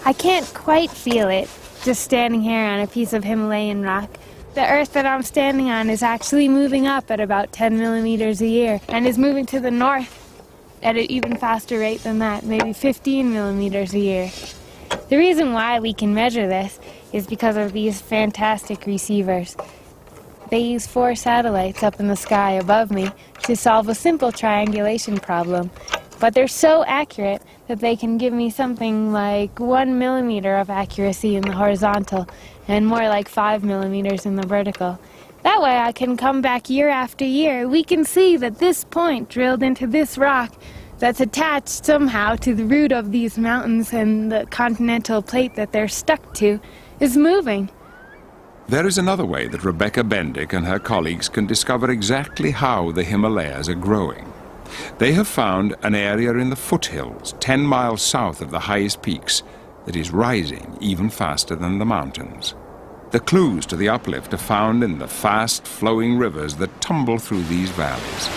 [SPEAKER 17] I can't quite feel it, just standing here on a piece of Himalayan rock. The Earth that I'm standing on is actually moving up at about 10 millimeters a year, and is moving to the north at an even faster rate than that, maybe 15 millimeters a year. The reason why we can measure this is because of these fantastic receivers. They use 4 satellites up in the sky above me to solve a simple triangulation problem. But they're so accurate that they can give me something like 1 millimeter of accuracy in the horizontal and more like 5 millimeters in the vertical. That way I can come back year after year. We can see that this point drilled into this rock that's attached somehow to the root of these mountains and the continental plate that they're stuck to is moving.
[SPEAKER 1] There is another way that Rebecca Bendick and her colleagues can discover exactly how the Himalayas are growing. They have found an area in the foothills, 10 miles south of the highest peaks, that is rising even faster than the mountains. The clues to the uplift are found in the fast-flowing rivers that tumble through these valleys.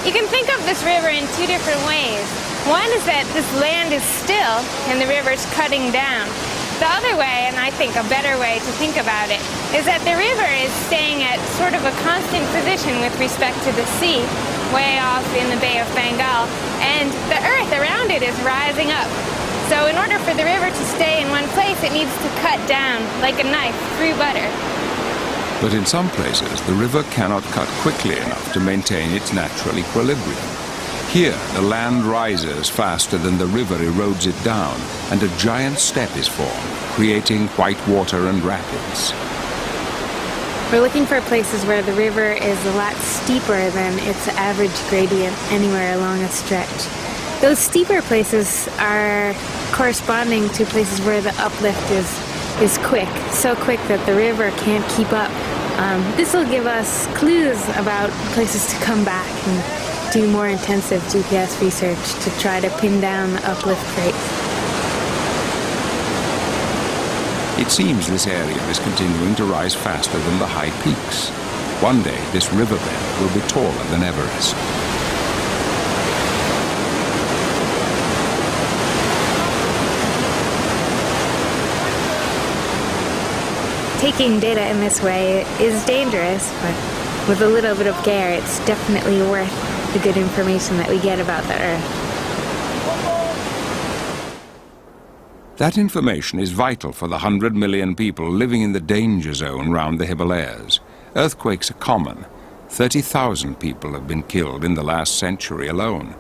[SPEAKER 17] You can think of this river in 2 different ways. One is that this land is still and the river's cutting down. The other way, and I think a better way to think about it, is that the river is staying at sort of a constant position with respect to the sea, way off in the Bay of Bengal, and the earth around it is rising up. So in order for the river to stay in one place, it needs to cut down, like a knife, through butter.
[SPEAKER 1] But in some places, the river cannot cut quickly enough to maintain its natural equilibrium. Here, the land rises faster than the river erodes it down, and a giant step is formed, creating white water and rapids.
[SPEAKER 17] We're looking for places where the river is a lot steeper than its average gradient anywhere along a stretch. Those steeper places are corresponding to places where the uplift is quick, so quick that the river can't keep up. This will give us clues about places to come back and do more intensive GPS research to try to pin down the uplift rate.
[SPEAKER 1] It seems this area is continuing to rise faster than the high peaks. One day, this riverbed will be taller than Everest.
[SPEAKER 17] Taking data in this way is dangerous, but with a little bit of care, it's definitely worth the good information that we get about the Earth.
[SPEAKER 1] That information is vital for the 100 million people living in the danger zone round the Himalayas. Earthquakes are common. 30,000 people have been killed in the last century alone.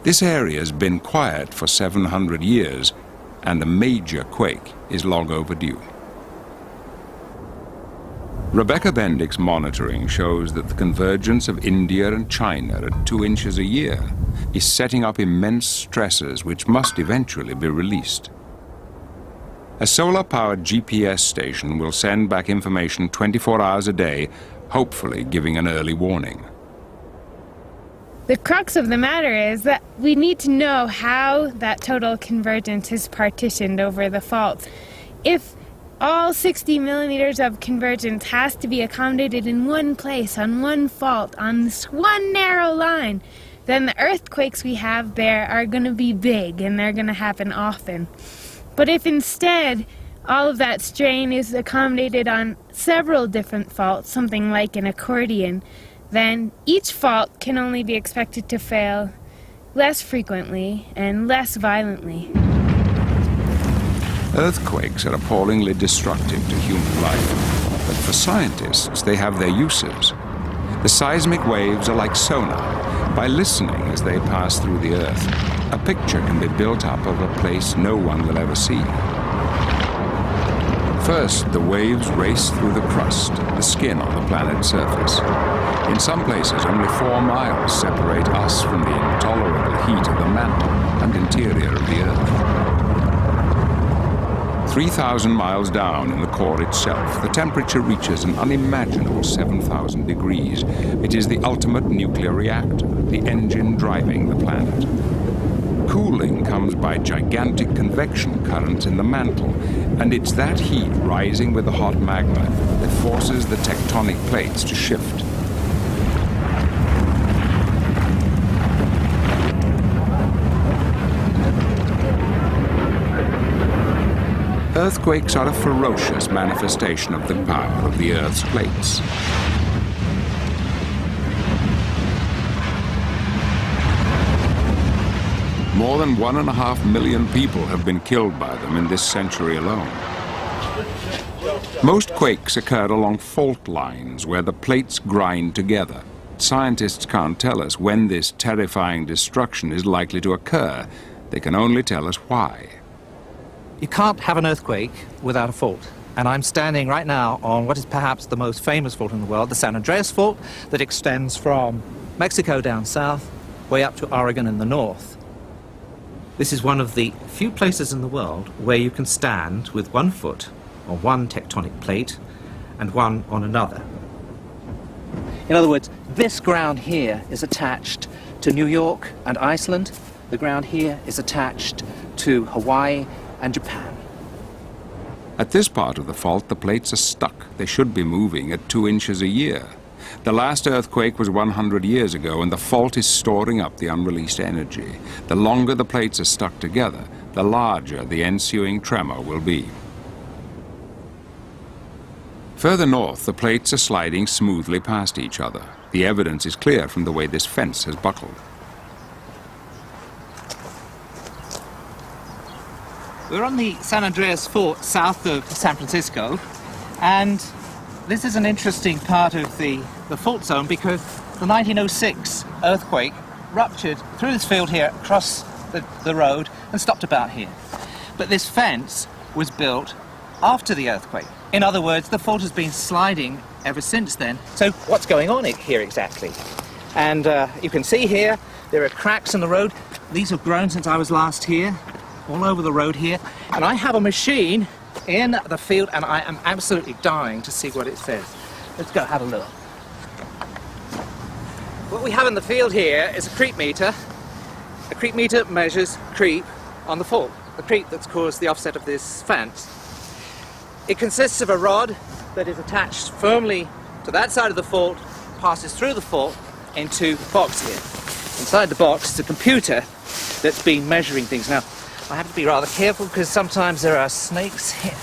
[SPEAKER 1] This area has been quiet for 700 years, and a major quake is long overdue. Rebecca Bendick's monitoring shows that the convergence of India and China at 2 inches a year is setting up immense stresses which must eventually be released. A solar-powered GPS station will send back information 24 hours a day, hopefully giving an early warning.
[SPEAKER 17] The crux of the matter is that we need to know how that total convergence is partitioned over the faults. If all 60 millimeters of convergence has to be accommodated in one place, on one fault, on this one narrow line, then the earthquakes we have there are going to be big and they're going to happen often. But if instead all of that strain is accommodated on several different faults, something like an accordion, then each fault can only be expected to fail less frequently and less violently.
[SPEAKER 1] Earthquakes are appallingly destructive to human life, but for scientists, they have their uses. The seismic waves are like sonar. By listening as they pass through the Earth, a picture can be built up of a place no one will ever see. First, the waves race through the crust, the skin on the planet's surface. In some places, only 4 miles separate us from the intolerable heat of the mantle and interior of the Earth. 3,000 miles down in the core itself, the temperature reaches an unimaginable 7,000 degrees. It is the ultimate nuclear reactor, the engine driving the planet. Cooling comes by gigantic convection currents in the mantle, and it's that heat rising with the hot magma that forces the tectonic plates to shift. Earthquakes are a ferocious manifestation of the power of the Earth's plates. More than 1.5 million people have been killed by them in this century alone. Most quakes occur along fault lines where the plates grind together. Scientists can't tell us when this terrifying destruction is likely to occur. They can only tell us why.
[SPEAKER 18] You can't have an earthquake without a fault. And I'm standing right now on what is perhaps the most famous fault in the world, the San Andreas Fault, that extends from Mexico down south, way up to Oregon in the north. This is one of the few places in the world where you can stand with one foot on one tectonic plate and one on another. In other words, this ground here is attached to New York and Iceland. The ground here is attached to Hawaii and Japan.
[SPEAKER 1] At this part of the fault, the plates are stuck. They should be moving at 2 inches a year. The last earthquake was 100 years ago, and the fault is storing up the unreleased energy. The longer the plates are stuck together, the larger the ensuing tremor will be. Further north, the plates are sliding smoothly past each other. The evidence is clear from the way this fence has buckled.
[SPEAKER 18] We're on the San Andreas Fault south of San Francisco, and this is an interesting part of the fault zone because the 1906 earthquake ruptured through this field here across the road and stopped about here. But this fence was built after the earthquake. In other words, the fault has been sliding ever since then. So what's going on here exactly? And you can see here there are cracks in the road. These have grown since I was last here, all over the road here. And I have a machine in the field and I am absolutely dying to see what it says. Let's go have a look. What we have in the field here is a creep meter. A creep meter measures creep on the fault, the creep that's caused the offset of this fence. It consists of a rod that is attached firmly to that side of the fault, passes through the fault into a box here. Inside the box is a computer that's been measuring things. Now, I have to be rather careful because sometimes there are snakes here.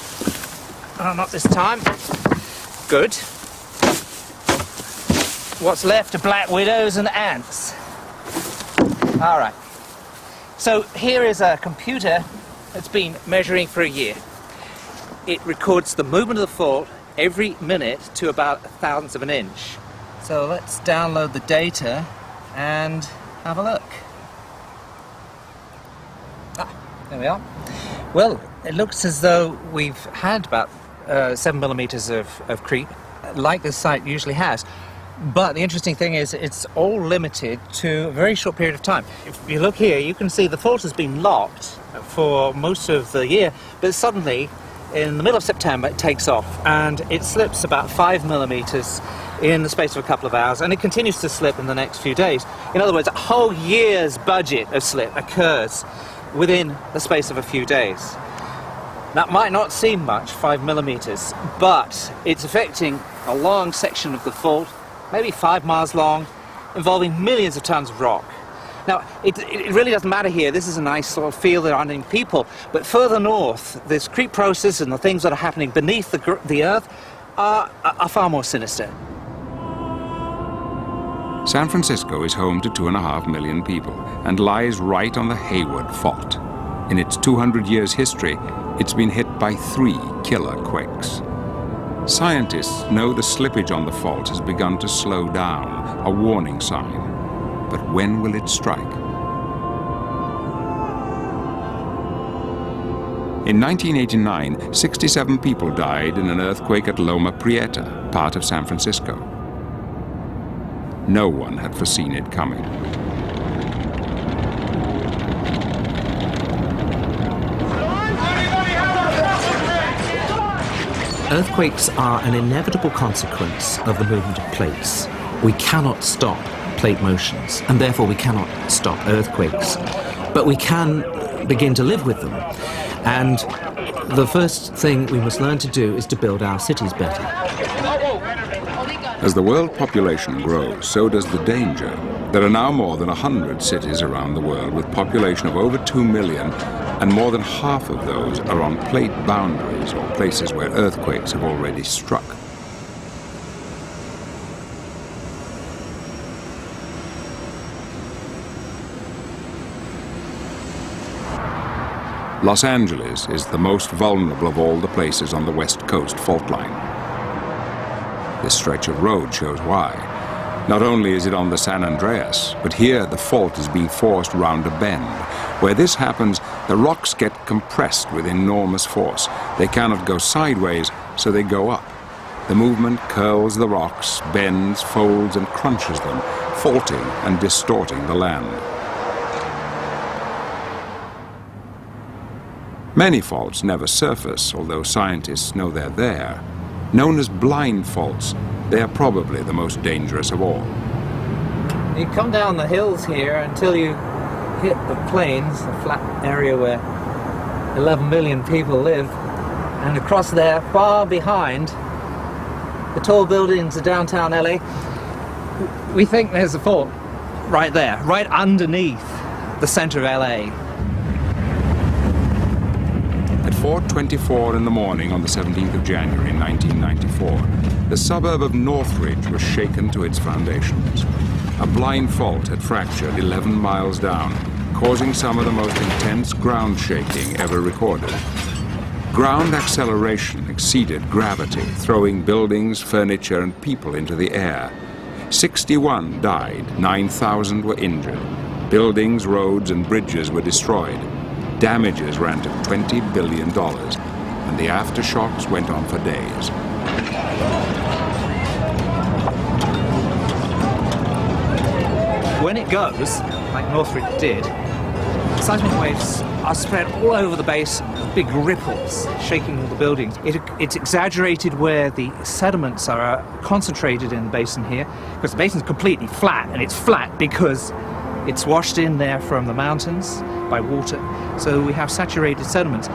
[SPEAKER 18] Oh, not this time. Good. What's left are black widows and ants. All right. So here is a computer that's been measuring for a year. It records the movement of the fault every minute to about 1/1000th of an inch. So let's download the data and have a look. There we are. Well, it looks as though we've had about 7 millimeters of creep, like this site usually has. But the interesting thing is it's all limited to a very short period of time. If you look here, you can see the fault has been locked for most of the year, but suddenly, in the middle of September, it takes off, and it slips about 5 millimeters in the space of a couple of hours, and it continues to slip in the next few days. In other words, a whole year's budget of slip occurs within the space of a few days. That might not seem much, 5 millimeters, but it's affecting a long section of the fault, maybe 5 miles long, involving millions of tons of rock. Now, it really doesn't matter here. This is a nice sort of field, there aren't any people, but further north, this creep process and the things that are happening beneath the earth are far more sinister.
[SPEAKER 1] San Francisco is home to 2.5 million people and lies right on the Hayward Fault. In its 200 years history, it's been hit by 3 killer quakes. Scientists know the slippage on the fault has begun to slow down, a warning sign. But when will it strike? In 1989, 67 people died in an earthquake at Loma Prieta, part of San Francisco. No one had foreseen it coming.
[SPEAKER 18] Earthquakes are an inevitable consequence of the movement of plates. We cannot stop plate motions, and therefore we cannot stop earthquakes. But we can begin to live with them. And the first thing we must learn to do is to build our cities better.
[SPEAKER 1] As the world population grows, so does the danger. There are now more than 100 cities around the world with population of over 2 million, and more than half of those are on plate boundaries or places where earthquakes have already struck. Los Angeles is the most vulnerable of all the places on the West Coast fault line. This stretch of road shows why. Not only is it on the San Andreas, but here the fault is being forced round a bend. Where this happens, the rocks get compressed with enormous force. They cannot go sideways, so they go up. The movement curls the rocks, bends, folds, and crunches them, faulting and distorting the land. Many faults never surface, although scientists know they're there. Known as blind faults, they are probably the most dangerous of all.
[SPEAKER 18] You come down the hills here until you hit the plains, the flat area where 11 million people live, and across there, far behind the tall buildings of downtown LA, we think there's a fault right there, right underneath the center of LA.
[SPEAKER 1] At 4:24 in the morning on the 17th of January 1994, the suburb of Northridge was shaken to its foundations. A blind fault had fractured 11 miles down, causing some of the most intense ground shaking ever recorded. Ground acceleration exceeded gravity, throwing buildings, furniture, and people into the air. 61 died, 9,000 were injured. Buildings, roads, and bridges were destroyed. Damages ran to $20 billion, and the aftershocks went on for days.
[SPEAKER 18] When it goes, like Northridge did, seismic waves are spread all over the base, big ripples shaking all the buildings. It's exaggerated where the sediments are concentrated in the basin here, because the basin's completely flat, and it's flat because it's washed in there from the mountains by water, so we have saturated sediments.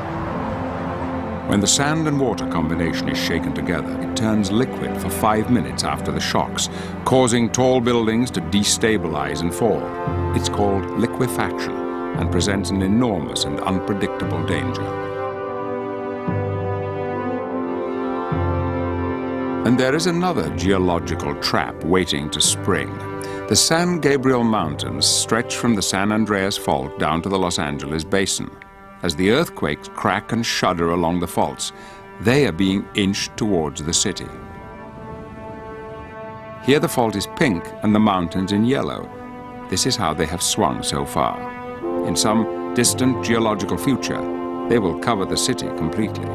[SPEAKER 1] When the sand and water combination is shaken together, it turns liquid for 5 minutes after the shocks, causing tall buildings to destabilize and fall. It's called liquefaction and presents an enormous and unpredictable danger. And there is another geological trap waiting to spring. The San Gabriel Mountains stretch from the San Andreas Fault down to the Los Angeles Basin. As the earthquakes crack and shudder along the faults, they are being inched towards the city. Here the fault is pink and the mountains in yellow. This is how they have swung so far. In some distant geological future, they will cover the city completely.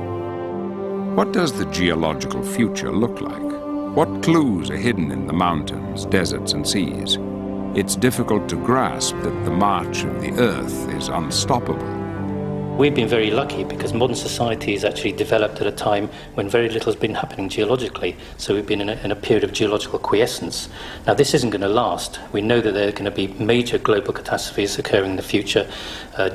[SPEAKER 1] What does the geological future look like? What clues are hidden in the mountains, deserts, and seas? It's difficult to grasp that the march of the Earth is unstoppable.
[SPEAKER 19] We've been very lucky because modern society has actually developed at a time when very little has been happening geologically. So we've been in a period of geological quiescence. Now this isn't going to last. We know that there are going to be major global catastrophes occurring in the future,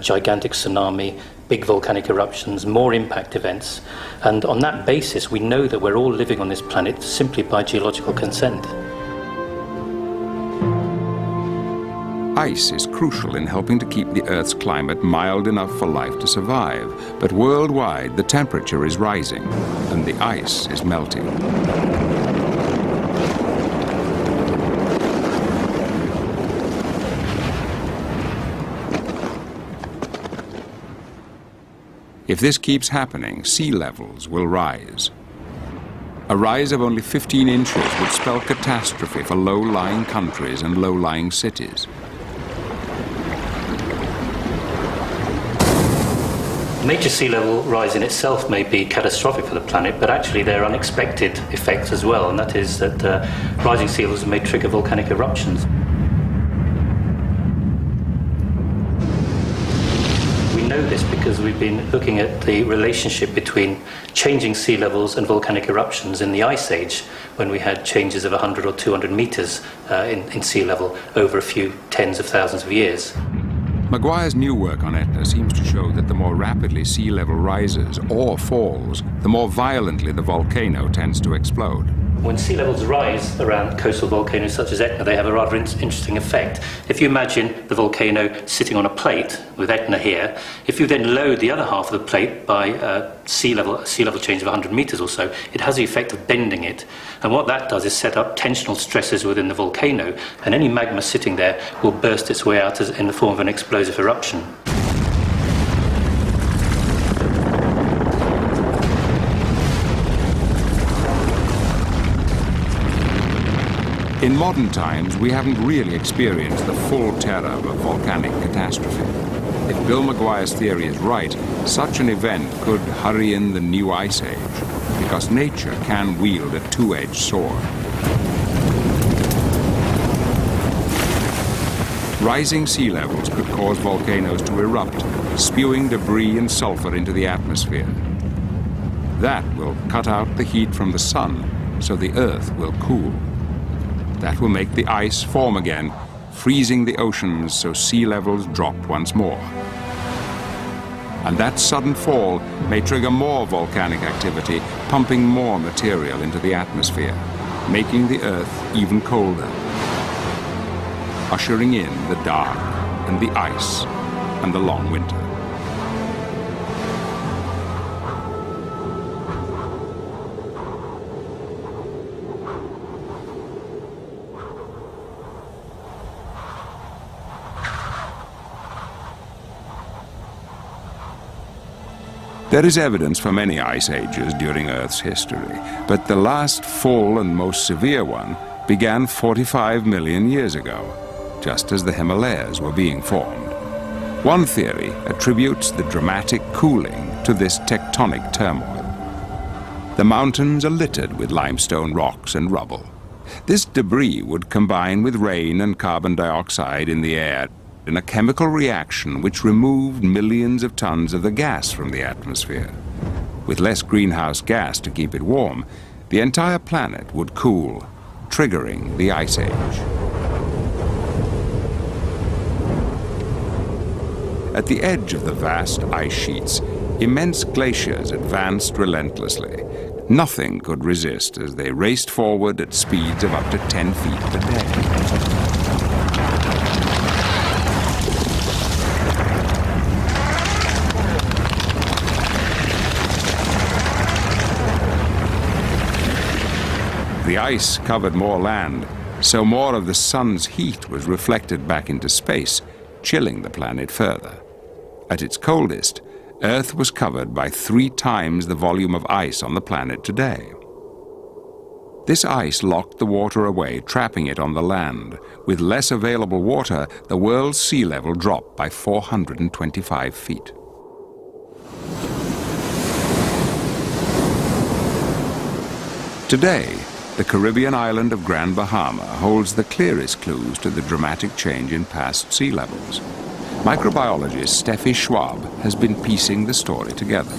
[SPEAKER 19] gigantic tsunami, big volcanic eruptions, more impact events. And on that basis, we know that we're all living on this planet simply by geological consent.
[SPEAKER 1] Ice is crucial in helping to keep the Earth's climate mild enough for life to survive. But worldwide, the temperature is rising, and the ice is melting. If this keeps happening, sea levels will rise. A rise of only 15 inches would spell catastrophe for low-lying countries and low-lying cities.
[SPEAKER 19] Major sea level rise in itself may be catastrophic for the planet, but actually there are unexpected effects as well, and that is that rising sea levels may trigger volcanic eruptions. We know this because we've we've been looking at the relationship between changing sea levels and volcanic eruptions in the Ice Age, when we had changes of 100 or 200 meters in sea level over a few tens of thousands of years.
[SPEAKER 1] Maguire's new work on Etna seems to show that the more rapidly sea level rises or falls, the more violently the volcano tends to explode.
[SPEAKER 19] When sea levels rise around coastal volcanoes such as Etna, they have a rather interesting effect. If you imagine the volcano sitting on a plate with Etna here, if you then load the other half of the plate by sea level change of 100 meters or so, it has the effect of bending it. And what that does is set up tensional stresses within the volcano, and any magma sitting there will burst its way out in the form of an explosive eruption.
[SPEAKER 1] In modern times, we haven't really experienced the full terror of a volcanic catastrophe. If Bill Maguire's theory is right, such an event could hurry in the new ice age, because nature can wield a two-edged sword. Rising sea levels could cause volcanoes to erupt, spewing debris and sulfur into the atmosphere. That will cut out the heat from the sun, so the Earth will cool. That will make the ice form again, freezing the oceans so sea levels drop once more. And that sudden fall may trigger more volcanic activity, pumping more material into the atmosphere, making the Earth even colder, ushering in the dark and the ice and the long winter. There is evidence for many ice ages during Earth's history, but the last full and most severe one began 45 million years ago, just as the Himalayas were being formed. One theory attributes the dramatic cooling to this tectonic turmoil. The mountains are littered with limestone rocks and rubble. This debris would combine with rain and carbon dioxide in the air in a chemical reaction which removed millions of tons of the gas from the atmosphere. With less greenhouse gas to keep it warm, the entire planet would cool, triggering the Ice Age. At the edge of the vast ice sheets, immense glaciers advanced relentlessly. Nothing could resist as they raced forward at speeds of up to 10 feet per day. The ice covered more land, so more of the sun's heat was reflected back into space, chilling the planet further. At its coldest, Earth was covered by 3 times the volume of ice on the planet today. This ice locked the water away, trapping it on the land. With less available water, the world's sea level dropped by 425 feet. Today, the Caribbean island of Grand Bahama holds the clearest clues to the dramatic change in past sea levels. Microbiologist Steffi Schwab has been piecing the story together.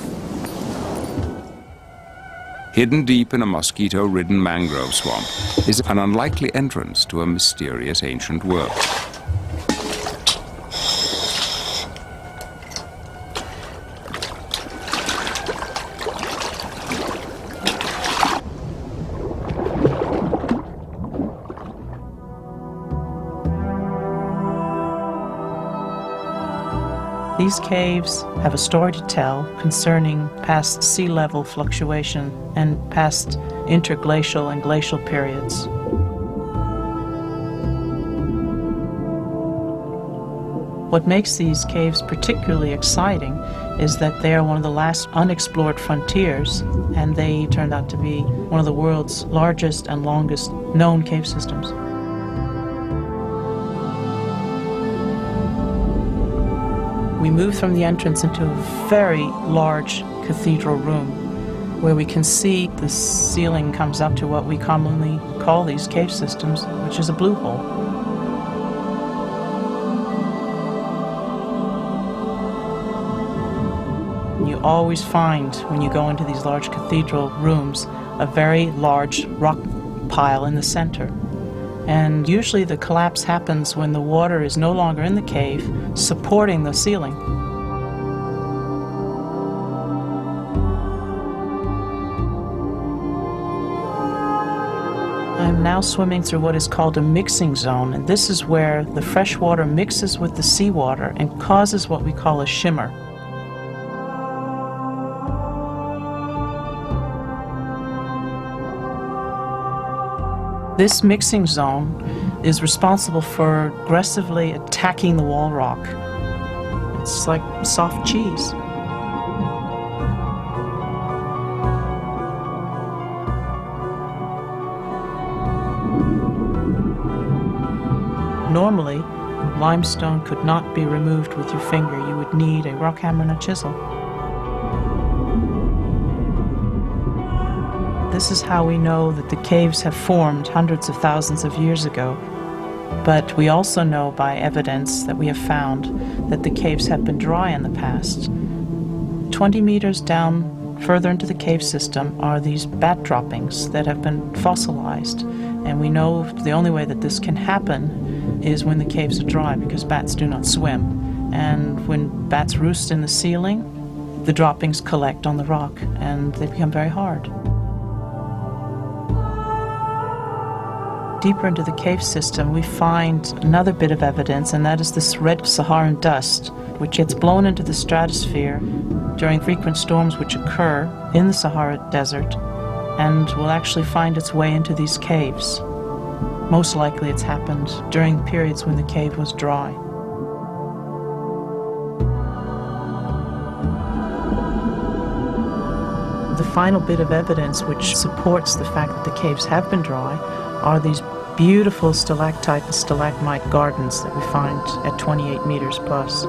[SPEAKER 1] Hidden deep in a mosquito-ridden mangrove swamp is an unlikely entrance to a mysterious ancient world.
[SPEAKER 20] These caves have a story to tell concerning past sea level fluctuation and past interglacial and glacial periods. What makes these caves particularly exciting is that they are one of the last unexplored frontiers, and they turned out to be one of the world's largest and longest known cave systems. We move from the entrance into a very large cathedral room where we can see the ceiling comes up to what we commonly call these cave systems, which is a blue hole. you always find, when you go into these large cathedral rooms, a very large rock pile in the center. And usually the collapse happens when the water is no longer in the cave, supporting the ceiling. I'm now swimming through what is called a mixing zone, and this is where the fresh water mixes with the seawater and causes what we call a shimmer. This mixing zone is responsible for aggressively attacking the wall rock. It's like soft cheese. Normally, limestone could not be removed with your finger. You would need a rock hammer and a chisel. This is how we know that the caves have formed hundreds of thousands of years ago. But we also know by evidence that we have found that the caves have been dry in the past. 20 meters down, further into the cave system, are these bat droppings that have been fossilized. And we know the only way that this can happen is when the caves are dry, because bats do not swim. And when bats roost in the ceiling, the droppings collect on the rock and they become very hard. Deeper into the cave system, we find another bit of evidence, and that is this red Saharan dust, which gets blown into the stratosphere during frequent storms which occur in the Sahara Desert, and will actually find its way into these caves. Most likely it's happened during periods when the cave was dry. The final bit of evidence which supports the fact that the caves have been dry are these beautiful stalactite and stalagmite gardens that we find at 28 meters plus.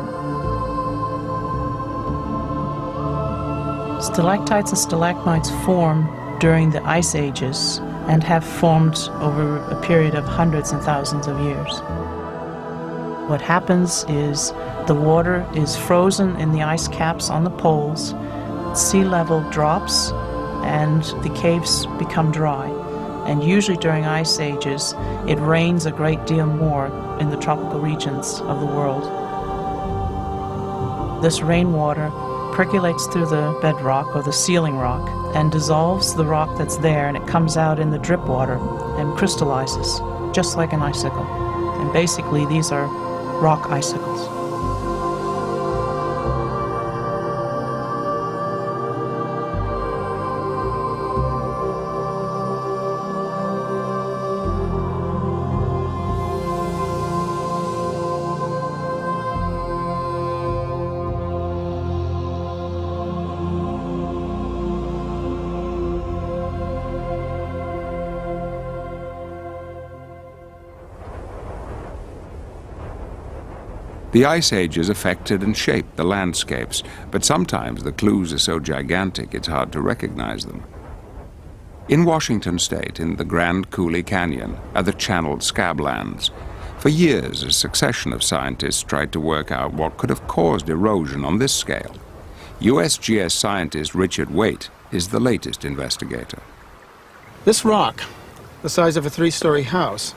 [SPEAKER 20] Stalactites and stalagmites form during the ice ages and have formed over a period of hundreds and thousands of years. What happens is the water is frozen in the ice caps on the poles, sea level drops, and the caves become dry. And usually during ice ages, it rains a great deal more in the tropical regions of the world. This rainwater percolates through the bedrock or the ceiling rock and dissolves the rock that's there, and it comes out in the drip water and crystallizes, just like an icicle. And basically these are rock icicles.
[SPEAKER 1] The ice ages affected and shaped the landscapes, but sometimes the clues are so gigantic it's hard to recognize them. In Washington state, in the Grand Coulee Canyon, are the channeled scablands. For years, a succession of scientists tried to work out what could have caused erosion on this scale. USGS scientist Richard Waite is the latest investigator.
[SPEAKER 9] This rock, the size of a 3-story house,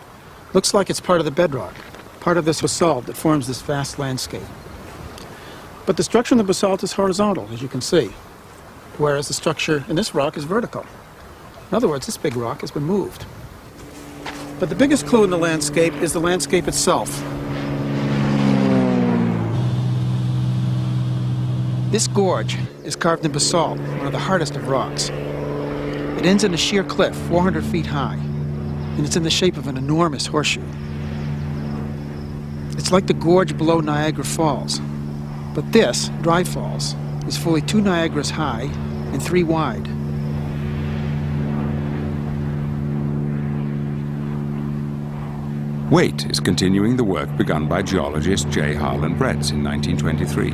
[SPEAKER 9] looks like it's part of the bedrock, part of this basalt that forms this vast landscape. But the structure in the basalt is horizontal, as you can see, whereas the structure in this rock is vertical. In other words, this big rock has been moved. But the biggest clue in the landscape is the landscape itself. This gorge is carved in basalt, one of the hardest of rocks. It ends in a sheer cliff, 400 feet high, and it's in the shape of an enormous horseshoe. It's like the gorge below Niagara Falls, but this, Dry Falls, is fully 2 Niagaras high and 3 wide.
[SPEAKER 1] Waite is continuing the work begun by geologist J. Harlan Bretz in 1923.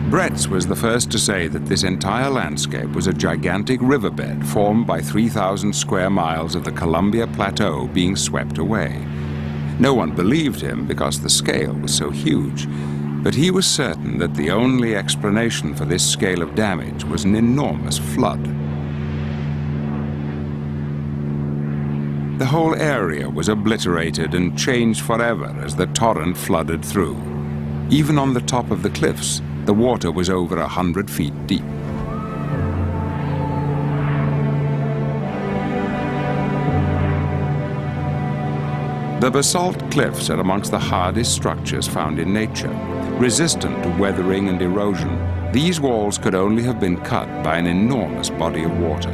[SPEAKER 1] Bretz was the first to say that this entire landscape was a gigantic riverbed formed by 3,000 square miles of the Columbia Plateau being swept away. No one believed him because the scale was so huge, But he was certain that the only explanation for this scale of damage was an enormous flood. The whole area was obliterated and changed forever as the torrent flooded through. Even on the top of the cliffs, the water was over 100 feet deep. The basalt cliffs are amongst the hardest structures found in nature, resistant to weathering and erosion. These walls could only have been cut by an enormous body of water.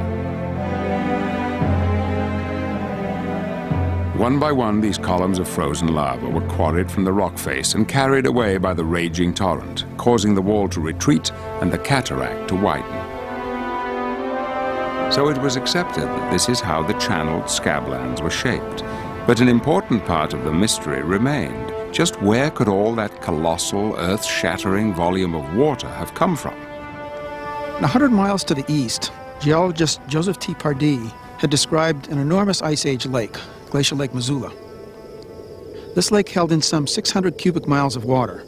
[SPEAKER 1] One by one, these columns of frozen lava were quarried from the rock face and carried away by the raging torrent, causing the wall to retreat and the cataract to widen. So it was accepted that this is how the channeled scablands were shaped. But an important part of the mystery remained. Just where could all that colossal, earth-shattering volume of water have come from?
[SPEAKER 9] 100 miles to the east, geologist Joseph T. Pardee had described an enormous Ice Age lake, Glacial Lake Missoula. This lake held in some 600 cubic miles of water.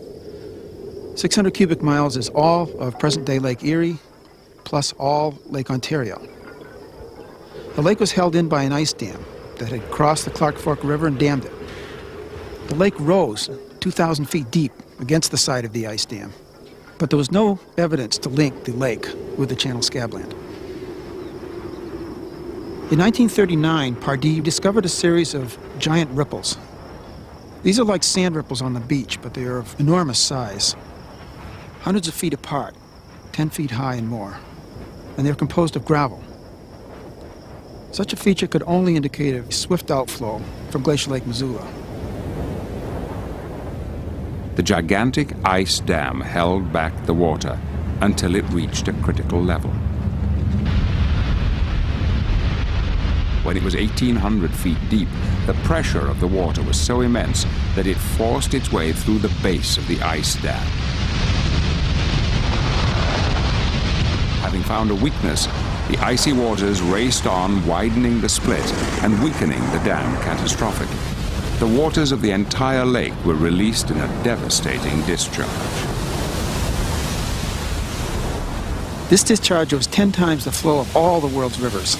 [SPEAKER 9] 600 cubic miles is all of present-day Lake Erie, plus all Lake Ontario. The lake was held in by an ice dam that had crossed the Clark Fork River and dammed it. The lake rose 2,000 feet deep against the side of the ice dam, but there was no evidence to link the lake with the channel scabland. In 1939, Pardee discovered a series of giant ripples. These are like sand ripples on the beach, but they are of enormous size, hundreds of feet apart, 10 feet high and more, and they're composed of gravel. Such a feature could only indicate a swift outflow from Glacial Lake Missoula.
[SPEAKER 1] The gigantic ice dam held back the water until it reached a critical level. When it was 1,800 feet deep, the pressure of the water was so immense that it forced its way through the base of the ice dam. Having found a weakness, the icy waters raced on, widening the split and weakening the dam catastrophically. The waters of the entire lake were released in a devastating discharge.
[SPEAKER 9] This discharge was 10 times the flow of all the world's rivers.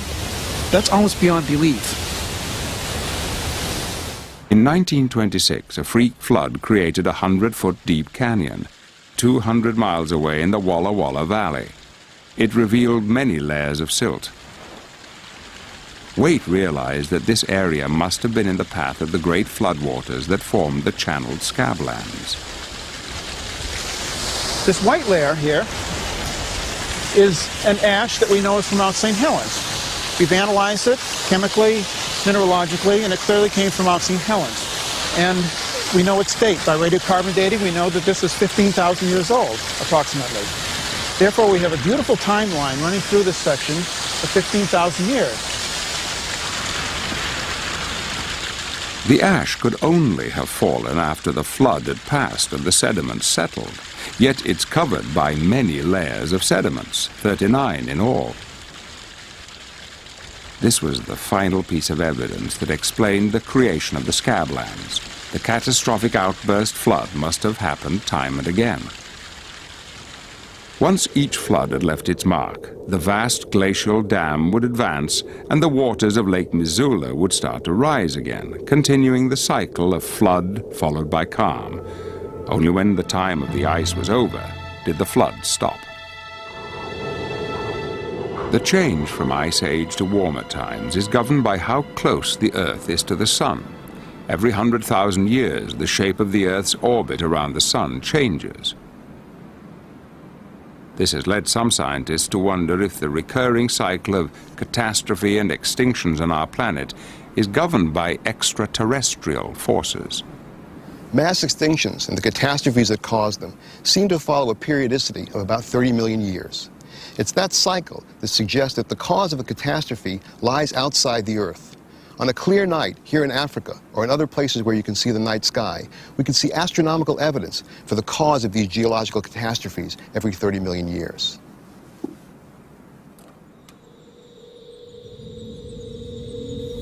[SPEAKER 9] That's almost beyond belief.
[SPEAKER 1] In 1926, a freak flood created a 100-foot deep canyon, 200 miles away in the Walla Walla Valley. It revealed many layers of silt. Waite realized that this area must have been in the path of the great floodwaters that formed the channeled scablands.
[SPEAKER 9] This white layer here is an ash that we know is from Mount St. Helens. We've analyzed it chemically, mineralogically, and it clearly came from Mount St. Helens. And we know its date. By radiocarbon dating, we know that this is 15,000 years old, approximately. Therefore, we have a beautiful timeline running through this section of 15,000 years.
[SPEAKER 1] The ash could only have fallen after the flood had passed and the sediments settled. Yet it's covered by many layers of sediments, 39 in all. This was the final piece of evidence that explained the creation of the scablands. The catastrophic outburst flood must have happened time and again. Once each flood had left its mark, the vast glacial dam would advance and the waters of Lake Missoula would start to rise again, continuing the cycle of flood followed by calm. Only when the time of the ice was over did the flood stop. The change from Ice Age to warmer times is governed by how close the Earth is to the Sun. Every 100,000 years, the shape of the Earth's orbit around the Sun changes. This has led some scientists to wonder if the recurring cycle of catastrophe and extinctions on our planet is governed by extraterrestrial forces.
[SPEAKER 12] Mass extinctions and the catastrophes that cause them seem to follow a periodicity of about 30 million years. It's that cycle that suggests that the cause of a catastrophe lies outside the Earth. On a clear night here in Africa, or in other places where you can see the night sky, we can see astronomical evidence for the cause of these geological catastrophes every 30 million years.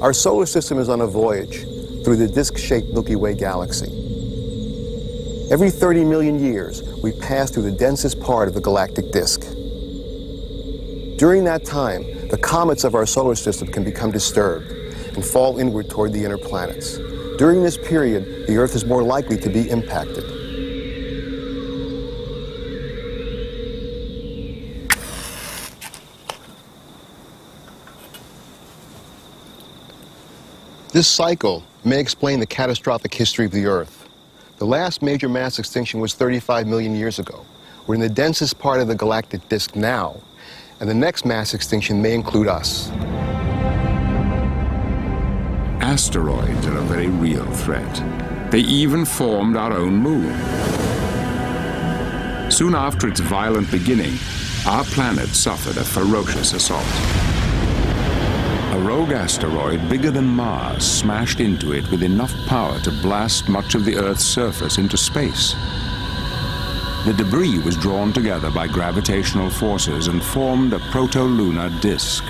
[SPEAKER 12] Our solar system is on a voyage through the disk-shaped Milky Way galaxy. Every 30 million years, we pass through the densest part of the galactic disk. During that time, the comets of our solar system can become disturbed and fall inward toward the inner planets. During this period, the Earth is more likely to be impacted. This cycle may explain the catastrophic history of the Earth. The last major mass extinction was 35 million years ago. We're in the densest part of the galactic disk now, and the next mass extinction may include us.
[SPEAKER 1] Asteroids are a very real threat. They even formed our own moon. Soon after its violent beginning, our planet suffered a ferocious assault. A rogue asteroid bigger than Mars smashed into it with enough power to blast much of the Earth's surface into space. The debris was drawn together by gravitational forces and formed a proto-lunar disk.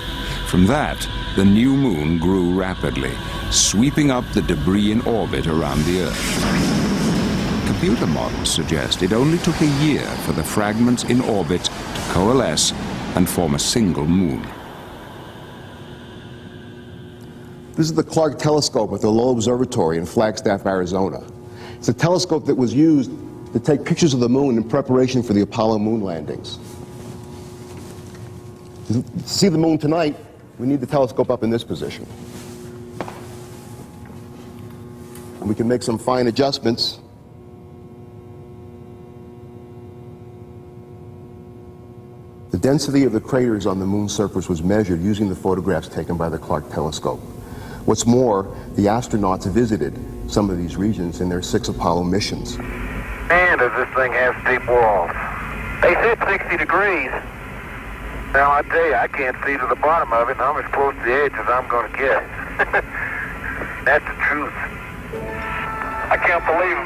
[SPEAKER 1] From that, the new moon grew rapidly, sweeping up the debris in orbit around the Earth. Computer models suggest it only took a year for the fragments in orbit to coalesce and form a single moon.
[SPEAKER 12] This is the Clark telescope at the Lowell Observatory in Flagstaff, Arizona. It's a telescope that was used to take pictures of the moon in preparation for the Apollo moon landings. To see the moon tonight, we need the telescope up in this position. And we can make some fine adjustments. The density of the craters on the moon's surface was measured using the photographs taken by the Clark telescope. What's more, the astronauts visited some of these regions in their 6 Apollo missions.
[SPEAKER 21] Man, does this thing have steep walls. They said 60 degrees. Now, I tell you, I can't see to the bottom of it, and I'm as close to the edge as I'm going to get. That's the truth. I can't believe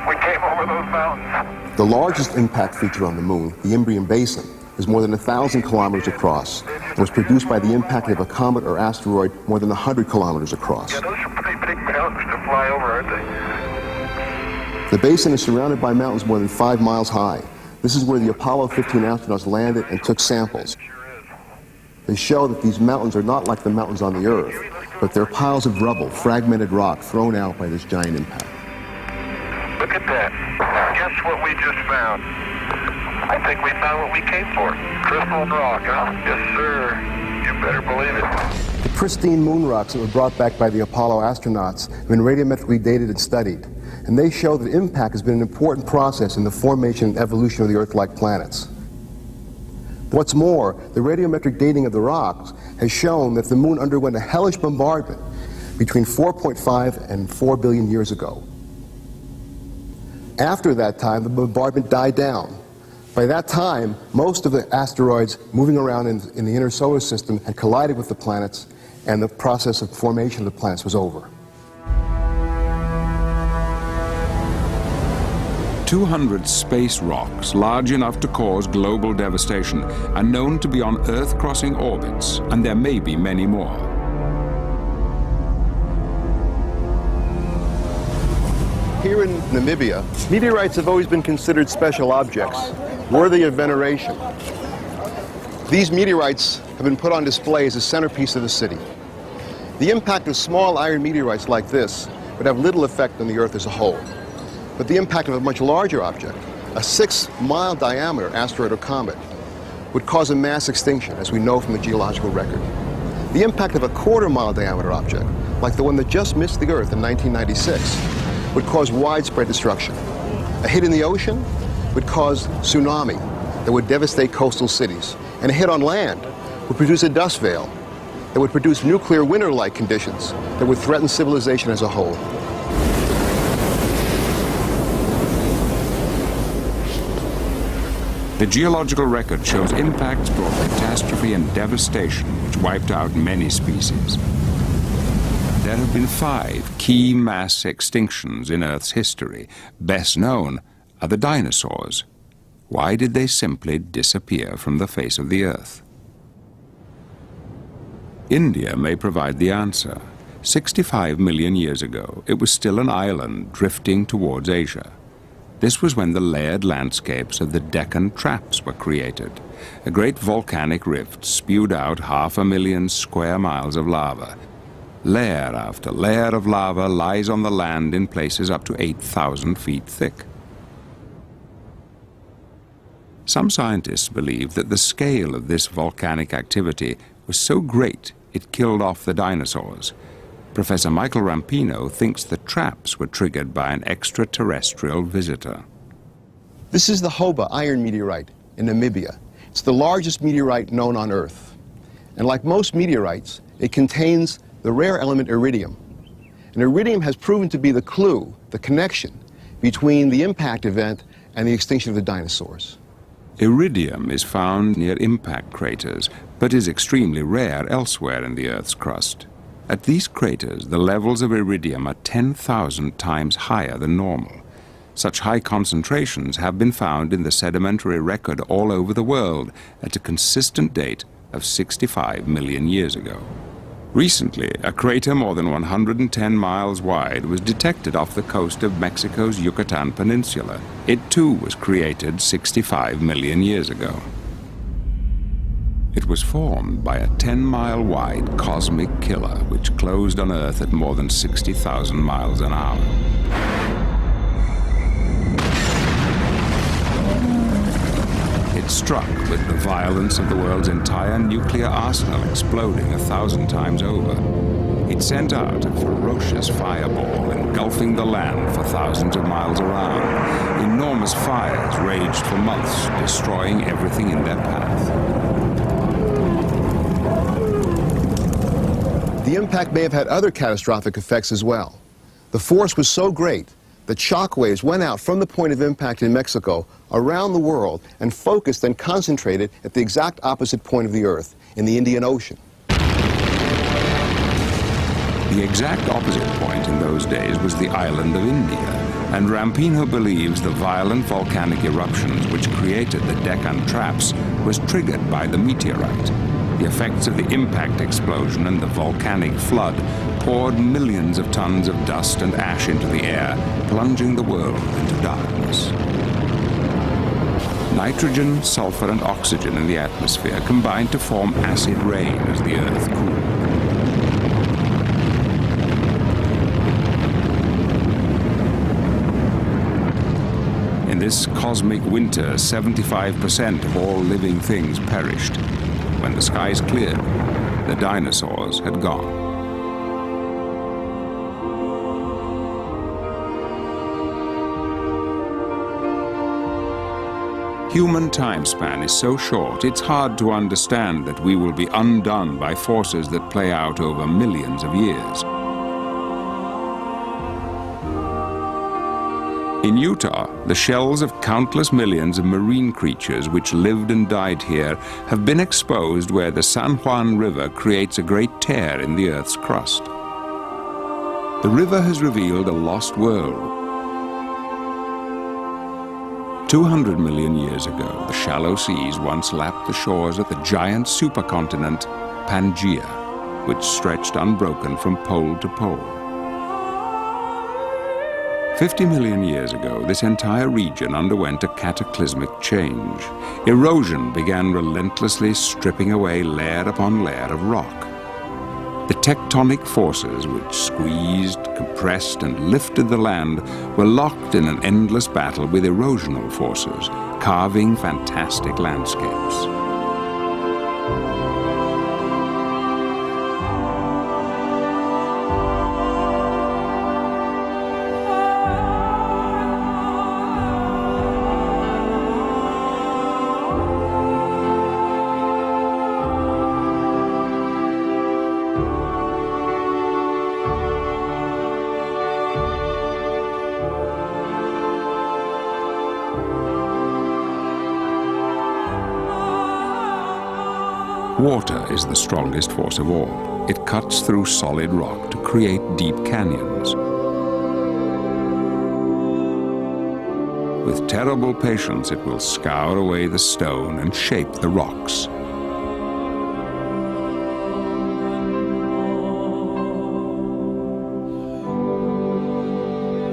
[SPEAKER 21] we came over those mountains.
[SPEAKER 12] The largest impact feature on the moon, the Imbrium Basin, is more than 1,000 kilometers across and was produced by the impact of a comet or asteroid more than 100 kilometers across.
[SPEAKER 21] Yeah, those are pretty big mountains to fly over, aren't they?
[SPEAKER 12] The basin is surrounded by mountains more than 5 miles high. This is where the Apollo 15 astronauts landed and took samples. They show that these mountains are not like the mountains on the Earth, but they're piles of rubble, fragmented rock thrown out by this giant impact.
[SPEAKER 21] Look at that. Guess what we just found? I think we found what we came for. Crystal rock, huh? Yes, sir. You better believe it.
[SPEAKER 12] The pristine moon rocks that were brought back by the Apollo astronauts have been radiometrically dated and studied, and they show that impact has been an important process in the formation and evolution of the Earth-like planets. What's more, the radiometric dating of the rocks has shown that the moon underwent a hellish bombardment between 4.5 and 4 billion years ago. After that time, the bombardment died down. By that time, most of the asteroids moving around in the inner solar system had collided with the planets, and the process of formation of the planets was over.
[SPEAKER 1] 200 space rocks large enough to cause global devastation are known to be on Earth-crossing orbits, and there may be many more.
[SPEAKER 12] Here in Namibia, meteorites have always been considered special objects, worthy of veneration. These meteorites have been put on display as a centerpiece of the city. The impact of small iron meteorites like this would have little effect on the Earth as a whole. But the impact of a much larger object, a 6-mile diameter asteroid or comet, would cause a mass extinction, as we know from the geological record. The impact of a 1/4-mile diameter object, like the one that just missed the Earth in 1996, would cause widespread destruction. A hit in the ocean would cause tsunami that would devastate coastal cities. And a hit on land would produce a dust veil that would produce nuclear winter-like conditions that would threaten civilization as a whole.
[SPEAKER 1] The geological record shows impacts brought catastrophe and devastation which wiped out many species. There have been 5 key mass extinctions in Earth's history. Best known are the dinosaurs. Why did they simply disappear from the face of the Earth? India may provide the answer. 65 million years ago, it was still an island drifting towards Asia. This was when the layered landscapes of the Deccan Traps were created. A great volcanic rift spewed out 500,000 square miles of lava. Layer after layer of lava lies on the land in places up to 8,000 feet thick. Some scientists believe that the scale of this volcanic activity was so great it killed off the dinosaurs. Professor Michael Rampino thinks the traps were triggered by an extraterrestrial visitor.
[SPEAKER 12] This is the Hoba iron meteorite in Namibia. It's the largest meteorite known on Earth. And like most meteorites, it contains the rare element iridium. And iridium has proven to be the clue, the connection, between the impact event and the extinction of the dinosaurs.
[SPEAKER 1] Iridium is found near impact craters, but is extremely rare elsewhere in the Earth's crust. At these craters, the levels of iridium are 10,000 times higher than normal. Such high concentrations have been found in the sedimentary record all over the world at a consistent date of 65 million years ago. Recently, a crater more than 110 miles wide was detected off the coast of Mexico's Yucatan Peninsula. It too was created 65 million years ago. It was formed by a 10-mile wide cosmic killer which closed on Earth at more than 60,000 miles an hour. It struck with the violence of the world's entire nuclear arsenal exploding 1,000 times over. It sent out a ferocious fireball engulfing the land for thousands of miles around. Enormous fires raged for months, destroying everything in their path.
[SPEAKER 12] The impact may have had other catastrophic effects as well. The force was so great that shock waves went out from the point of impact in Mexico around the world and focused and concentrated at the exact opposite point of the Earth, in the Indian Ocean.
[SPEAKER 1] The exact opposite point in those days was the island of India, and Rampino believes the violent volcanic eruptions which created the Deccan Traps was triggered by the meteorite. The effects of the impact explosion and the volcanic flood poured millions of tons of dust and ash into the air, plunging the world into darkness. Nitrogen, sulfur, and oxygen in the atmosphere combined to form acid rain as the Earth cooled. In this cosmic winter, 75% of all living things perished. When the skies cleared, the dinosaurs had gone. Human time span is so short, it's hard to understand that we will be undone by forces that play out over millions of years. In Utah, the shells of countless millions of marine creatures which lived and died here have been exposed where the San Juan River creates a great tear in the Earth's crust. The river has revealed a lost world. 200 million years ago, the shallow seas once lapped the shores of the giant supercontinent Pangaea, which stretched unbroken from pole to pole. 50 million years ago, this entire region underwent a cataclysmic change. Erosion began relentlessly stripping away layer upon layer of rock. The tectonic forces which squeezed, compressed, and lifted the land were locked in an endless battle with erosional forces, carving fantastic landscapes. Water is the strongest force of all. It cuts through solid rock to create deep canyons. With terrible patience, it will scour away the stone and shape the rocks.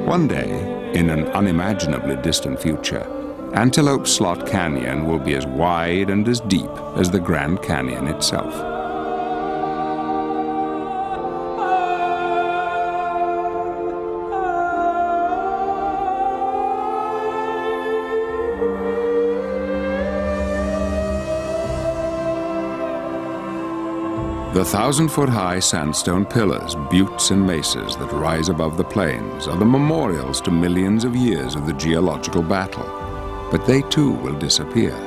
[SPEAKER 1] One day, In an unimaginably distant future, Antelope Slot Canyon will be as wide and as deep as the Grand Canyon itself. The 1,000-foot-high sandstone pillars, buttes and mesas that rise above the plains are the memorials to millions of years of the geological battle. But they too will disappear.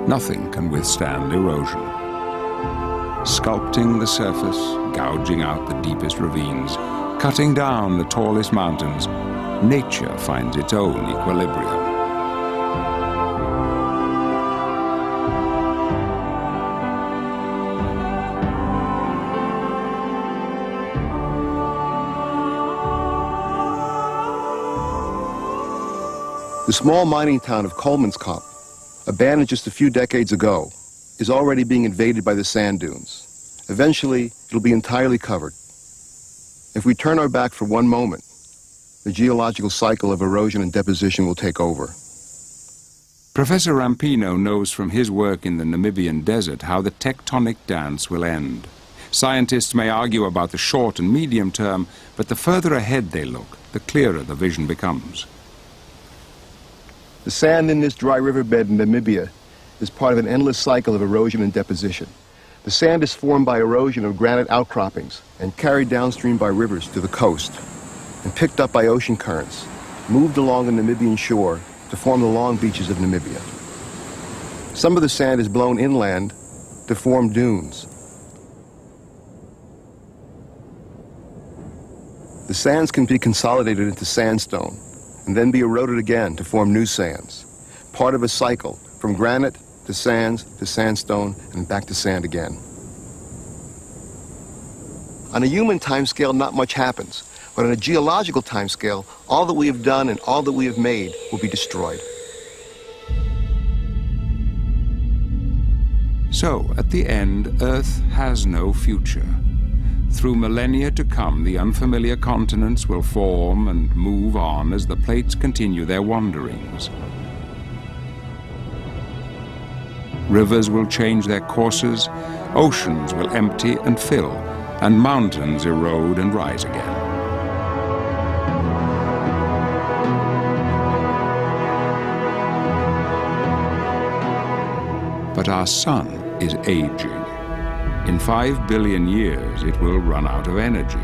[SPEAKER 1] Nothing can withstand erosion. Sculpting the surface, gouging out the deepest ravines, cutting down the tallest mountains, nature finds its own equilibrium.
[SPEAKER 12] The small mining town of Colemanskop, abandoned just a few decades ago, is already being invaded by the sand dunes. Eventually, it'll be entirely covered. If we turn our back for one moment, the geological cycle of erosion and deposition will take over.
[SPEAKER 1] Professor Rampino knows from his work in the Namibian desert how the tectonic dance will end. Scientists may argue about the short and medium term, but the further ahead they look, the clearer the vision becomes.
[SPEAKER 12] The sand in this dry riverbed in Namibia is part of an endless cycle of erosion and deposition. The sand is formed by erosion of granite outcroppings and carried downstream by rivers to the coast and picked up by ocean currents, moved along the Namibian shore to form the long beaches of Namibia. Some of the sand is blown inland to form dunes. The sands can be consolidated into sandstone and then be eroded again to form new sands, part of a cycle from granite to sands to sandstone and back to sand again. On a human timescale, not much happens, but on a geological timescale, all that we have done and all that we have made will be destroyed.
[SPEAKER 1] So, at the end, Earth has no future. Through millennia to come, the unfamiliar continents will form and move on as the plates continue their wanderings. Rivers will change their courses, oceans will empty and fill, and mountains erode and rise again. But our sun is aging. In 5 billion years, it will run out of energy.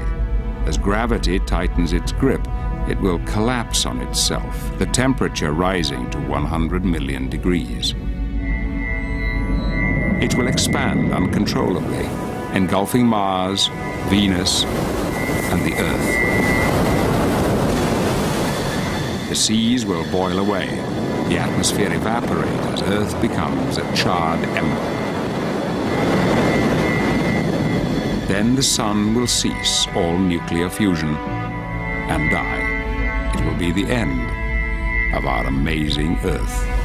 [SPEAKER 1] As gravity tightens its grip, it will collapse on itself, the temperature rising to 100 million degrees. It will expand uncontrollably, engulfing Mars, Venus, and the Earth. The seas will boil away, the atmosphere evaporate as Earth becomes a charred ember. Then the sun will cease all nuclear fusion and die. It will be the end of our amazing Earth.